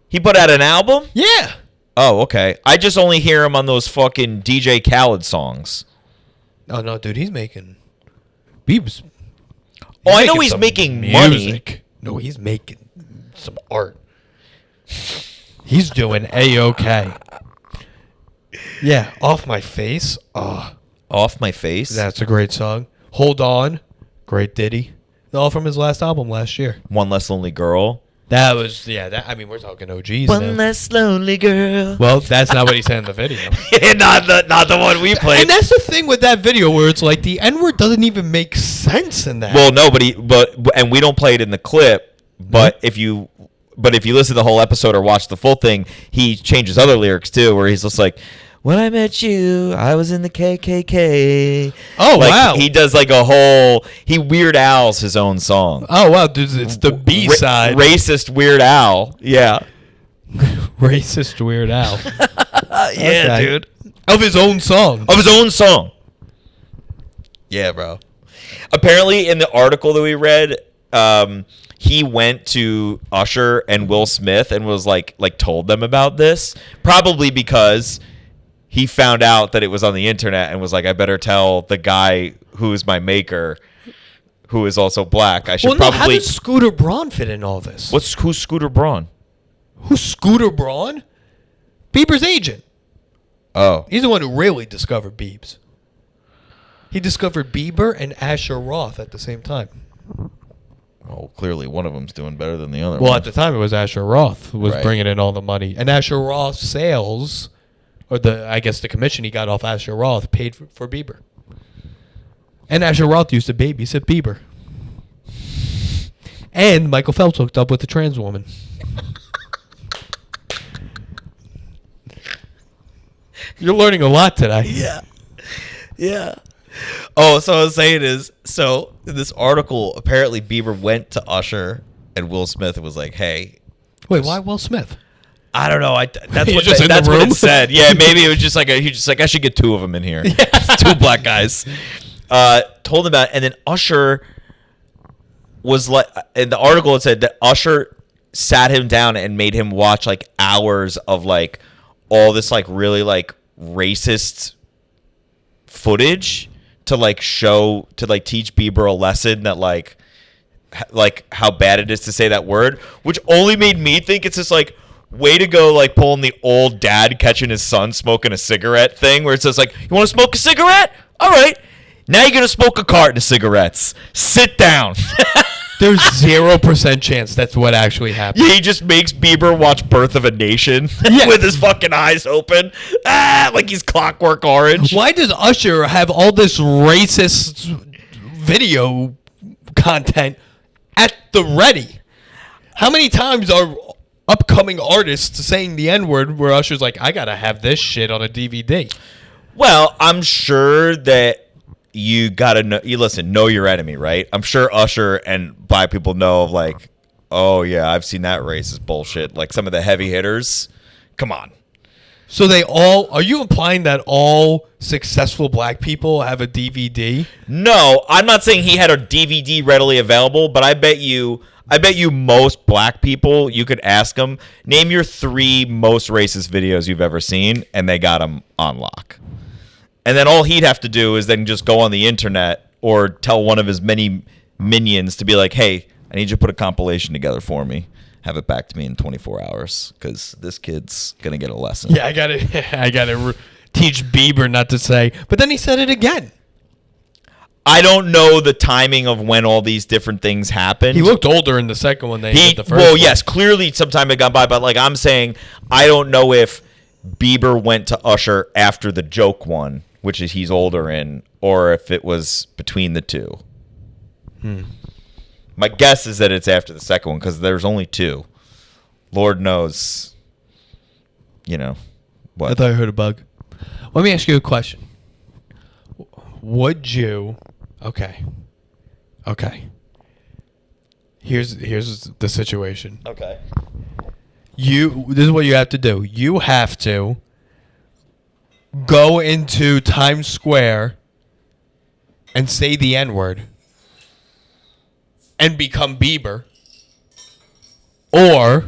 He put out an album?
Yeah.
Oh, okay. I just only hear him on those fucking DJ Khaled songs.
Oh no, dude, he's making Bieber's.
Oh, I know he's making money.
No, he's making some art. He's doing A-OK. Yeah, Off My Face. Oh,
Off My Face?
that's a great song. Hold On, great ditty. All from his last album last year.
One Less Lonely Girl.
That was, I mean, we're talking OGs
One
now.
Less Lonely Girl.
Well, that's not what he said in the video.
not the one we played.
And that's the thing with that video where it's like the N-word doesn't even make sense in that.
Well, no, and we don't play it in the clip, but if you listen to the whole episode or watch the full thing, he changes other lyrics too, where he's just like, when I met you, I was in the KKK.
Oh,
like,
wow.
He does like he Weird Al's his own song.
Oh, wow, dude, it's the B-side.
Racist Weird Al. Yeah.
Racist Weird Al.
Yeah,
Okay.
dude.
Of his own song.
Of his own song. Yeah, bro. Apparently, in the article that we read, he went to Usher and Will Smith and was like told them about this, probably because he found out that it was on the internet and was like, I better tell the guy who is my maker, who is also black. I should
How
probably.
does Scooter Braun fit in all this?
Who's Scooter Braun?
Who's Scooter Braun? Bieber's agent.
Oh,
He's the one who really discovered Biebs. He discovered Bieber and Asher Roth at the same time.
well, clearly one of them's doing better than the other.
Well,
one.
at the time, it was Asher Roth who was
Right.
bringing in all the money. And Asher Roth's sales, or the commission he got off Asher Roth, paid for Bieber. And Asher Roth used to babysit Bieber. And Michael Phelps hooked up with a trans woman. You're learning a lot today.
Yeah. Yeah. Oh, so I was saying is, so in this article, apparently Bieber went to Usher and Will Smith and was like, hey.
Wait, why Will Smith?
I don't know. That's
He
what
just in the
that's what
room?
it said. Yeah, maybe it was just like he just like I should get two of them in here. Two black guys. Told him about it, and then Usher was like in the article it said that Usher sat him down and made him watch like hours of like all this like really like racist footage to like show to like teach Bieber a lesson that like how bad it is to say that word, which only made me think it's just like way to go, like pulling the old dad catching his son smoking a cigarette thing where it says like, you want to smoke a cigarette? All right, now you're gonna smoke a carton of cigarettes. Sit down.
There's 0% chance that's what actually happened.
Yeah, he just makes Bieber watch Birth of a Nation with his fucking eyes open, like he's Clockwork Orange.
Why does Usher have all this racist video content at the ready? How many times are upcoming artists saying the N-word where Usher's like, I gotta have this shit on a DVD?
Well, I'm sure that you gotta know. You listen, know your enemy, right? I'm sure Usher and black people know of like, oh yeah, I've seen that racist bullshit. Like some of the heavy hitters. Come on.
So are you implying that all successful black people have a DVD?
No, I'm not saying he had a DVD readily available, but I bet you most black people, you could ask them, name your 3 most racist videos you've ever seen, and they got them on lock. And then all he'd have to do is then just go on the internet or tell one of his many minions to be like, hey, I need you to put a compilation together for me. Have it back to me in 24 hours because this kid's going to get a lesson.
Yeah, I gotta teach Bieber not to say. But then he said it again.
I don't know the timing of when all these different things happened.
He looked older in the second one than he did the first
well,
one.
yes, clearly some time had gone by, but like I'm saying, I don't know if Bieber went to Usher after the joke one, which is he's older in, or if it was between the two. My guess is that it's after the second one because there's only two. Lord knows, what.
I thought I heard a bug. Let me ask you a question. Would you... Okay. Here's the situation.
Okay.
This is what you have to do. You have to go into Times Square and say the N-word and become Bieber, or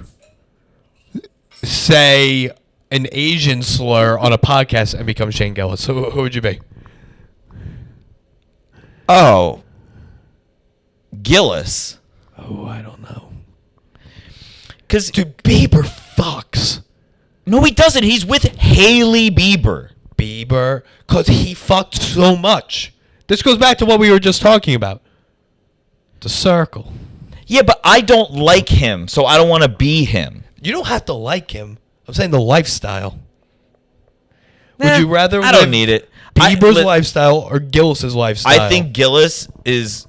say an Asian slur on a podcast and become Shane Gillis. So who would you be?
Oh. Gillis.
Oh, I don't know.
Because
Dude, Bieber fucks.
no, he doesn't. He's with Hailey Bieber.
Bieber, because he fucked so much. This goes back to what we were just talking about. The circle.
Yeah, but I don't like him, so I don't want to be him.
You don't have to like him. I'm saying the lifestyle. Would you rather
I don't need it.
Bieber's lifestyle or Gillis's lifestyle?
I think Gillis is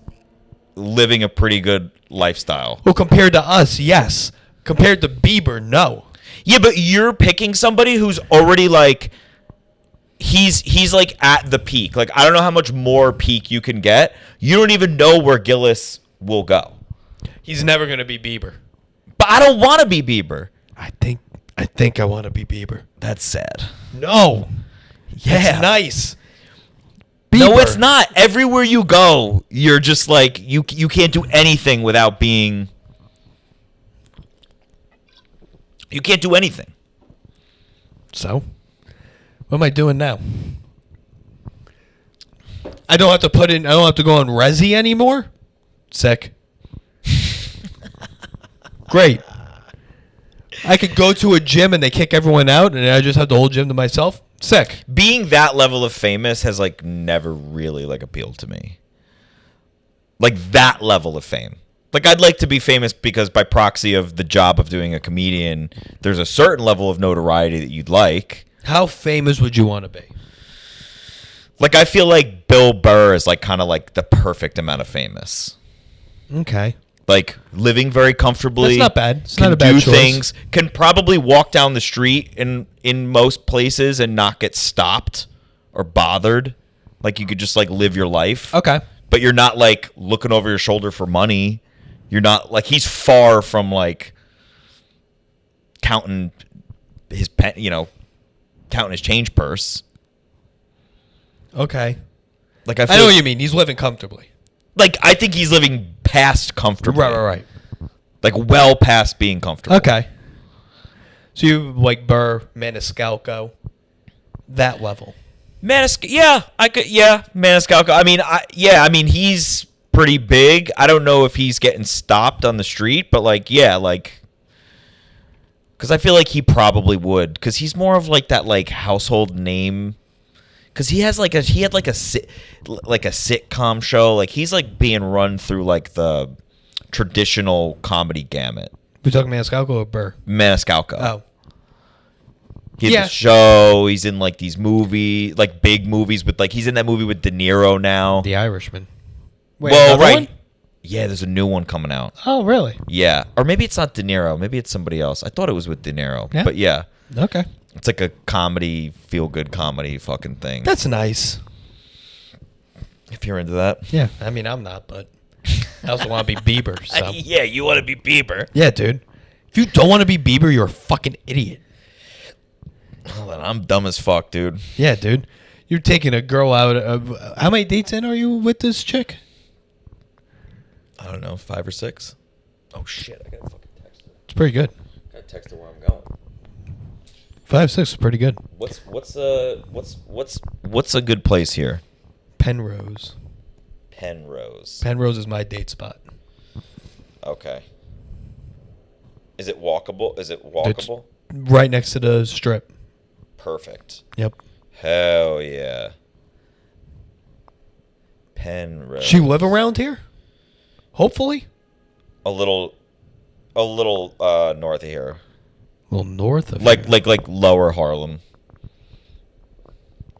living a pretty good lifestyle.
Well, compared to us, yes. Compared to Bieber, no.
Yeah, but you're picking somebody who's already like he's like at the peak. Like I don't know how much more peak you can get. You don't even know where Gillis will go.
He's never going to be Bieber.
But I don't want to be Bieber.
I think I want to be Bieber.
That's sad.
No.
Yeah.
It's nice.
No,
Bieber.
it's not. Everywhere you go, you're just like you can't do anything without being. You can't do anything.
So, what am I doing now? I don't have to go on Resi anymore? Sick. Great. I could go to a gym and they kick everyone out and I just have the whole gym to myself? Sick.
Being that level of famous has like never really like appealed to me. Like that level of fame. Like I'd like to be famous because by proxy of the job of doing a comedian, there's a certain level of notoriety that you'd like.
How famous would you want to be?
Like I feel like Bill Burr is like kind of like the perfect amount of famous.
Okay.
Like living very comfortably.
That's not bad. It's
can
not a bad
do
choice.
things. Can probably walk down the street in most places and not get stopped or bothered. Like you could just like live your life.
Okay.
But you're not like looking over your shoulder for money. You're not like he's far from like counting his pen, counting his change purse.
Okay.
Like
I know what you mean. He's living comfortably.
Like I think he's living past comfortably.
Right.
Like well past being comfortable.
Okay. So you like Burr, Maniscalco, that level.
Maniscalco. I mean, he's pretty big. I don't know if he's getting stopped on the street, but because I feel like he probably would, because he's more of like that like household name. Because he had like a sitcom show. Like he's like being run through like the traditional comedy gamut.
We talking Maniscalco or Burr?
Maniscalco.
Oh.
He has a show. He's in like these movies, like big movies with like he's in that movie with De Niro now.
The Irishman. Wait,
well,
another
right.
one?
Yeah, there's a new one coming out.
Oh, really?
Yeah. Or maybe it's not De Niro. Maybe it's somebody else. I thought it was with De Niro.
Yeah.
But yeah.
Okay.
It's like a comedy, feel-good comedy fucking thing.
That's nice.
If you're into that.
Yeah. I mean, I'm not, but I also want to be Bieber. So.
Yeah, you want to be Bieber.
Yeah, dude. If you don't want to be Bieber, you're a fucking idiot.
Well, then I'm dumb as fuck, dude.
Yeah, dude. You're taking a girl out of... how many dates in are you with this chick?
I don't know, 5 or 6. Oh, shit. I got to fucking text her.
It's pretty good.
I got to text her where I'm going.
5, 6 is pretty good.
What's a good place here?
Penrose.
Penrose.
Penrose is my date spot.
Okay. Is it walkable?
It's right next to the strip.
Perfect.
Yep.
Hell yeah. Penrose.
She live around here? Hopefully.
A little north of here.
A little north of
Like
here.
lower Harlem.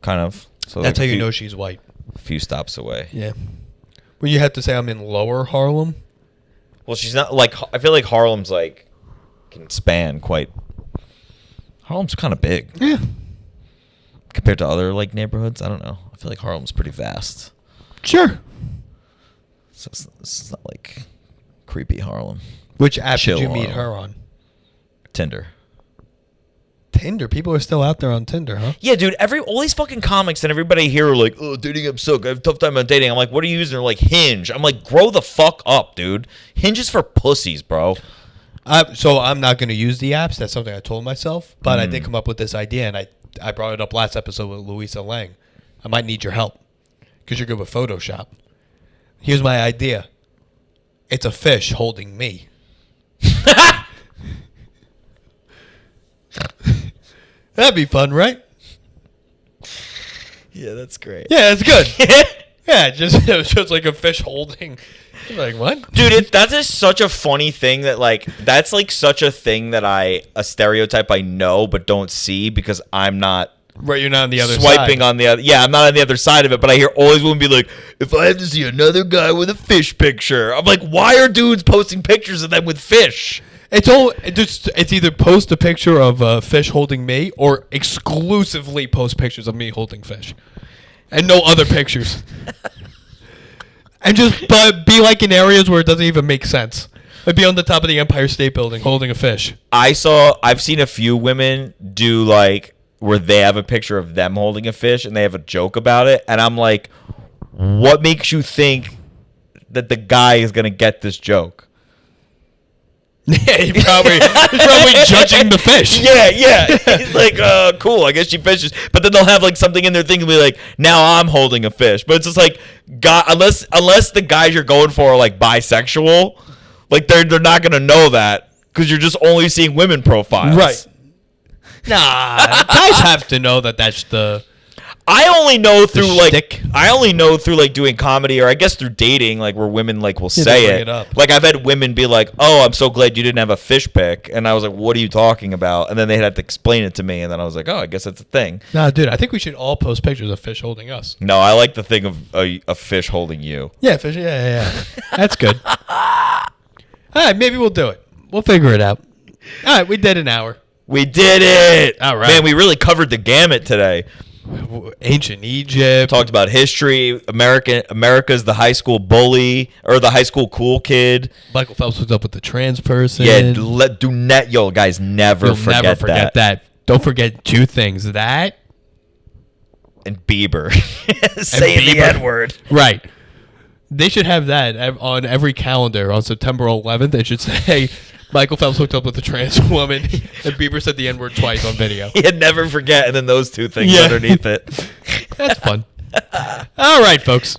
Kind of. So
That's how you
few,
know she's white.
a few stops away.
Yeah. Well, you have to say I'm in lower Harlem.
Well, she's not like, I feel like Harlem's like can span quite. Harlem's kind of big.
Yeah.
Compared to other like neighborhoods. I don't know. I feel like Harlem's pretty vast.
Sure.
So it's not like creepy Harlem.
Which app
Chill
did you meet
Harlem.
her on?
Tinder.
Tinder. People are still out there on Tinder, huh?
Yeah, dude. All these fucking comics and everybody here are like, "Oh, dating apps suck. I have a tough time on dating." I'm like, "What are you using?" They're like, Hinge. I'm like, "Grow the fuck up, dude. Hinge is for pussies, bro."
So I'm not going to use the apps. That's something I told myself. But I did come up with this idea, and I brought it up last episode with Louisa Lang. I might need your help because you're good with Photoshop. Here's my idea. It's a fish holding me. That'd be fun, right?
Yeah, that's great.
Yeah, it's good. Yeah, it was just like a fish holding. I'm like, what?
Dude, that is such a funny thing that like that's like such a thing that a stereotype I know but don't see because I'm not
Right, you're not on the other
swiping
side.
on the other. Yeah, I'm not on the other side of it, but I hear always women be like, "If I have to see another guy with a fish picture," I'm like, "Why are dudes posting pictures of them with fish?"
It's either post a picture of a fish holding me or exclusively post pictures of me holding fish, and no other pictures. And just be like in areas where it doesn't even make sense. Like be on the top of the Empire State Building holding a fish.
I've seen a few women do like where they have a picture of them holding a fish and they have a joke about it, and I'm like, what makes you think that the guy is gonna get this joke?
Yeah, he's probably judging the fish.
Yeah. He's like, cool, I guess she fishes. But then they'll have like something in their thing and be like, now I'm holding a fish. But it's just like, God, unless the guys you're going for are like bisexual, like they're not gonna know that because you're just only seeing women profiles.
Right. Nah, guys have to know that that's the.
I only know through
shtick.
like doing comedy or I guess through dating, like where women like will say
bring
it.
it up.
Like I've had women be like, "Oh, I'm so glad you didn't have a fish pic," and I was like, "What are you talking about?" And then they had to explain it to me, and then I was like, "Oh, I guess that's a thing."
Nah, dude, I think we should all post pictures of fish holding us.
No, I like the thing of a fish holding you.
Yeah, fish. Yeah. That's good. All right, maybe we'll do it. We'll figure it out. All right, we did an hour.
We did it!
All right.
Man, we really covered the gamut today.
Ancient Egypt.
Talked about history. America's the high school bully or the high school cool kid.
Michael Phelps hooked up with the trans person.
Yeah, do not, yo, guys, never forget that.
Don't forget two things. That
And Bieber saying the
Bieber.
N-word.
Right. They should have that on every calendar on September 11th. They should say Michael Phelps hooked up with a trans woman and Bieber said the N-word twice on video.
Yeah, never forget, and then those two things
Yeah.
underneath it.
That's fun. All right, folks.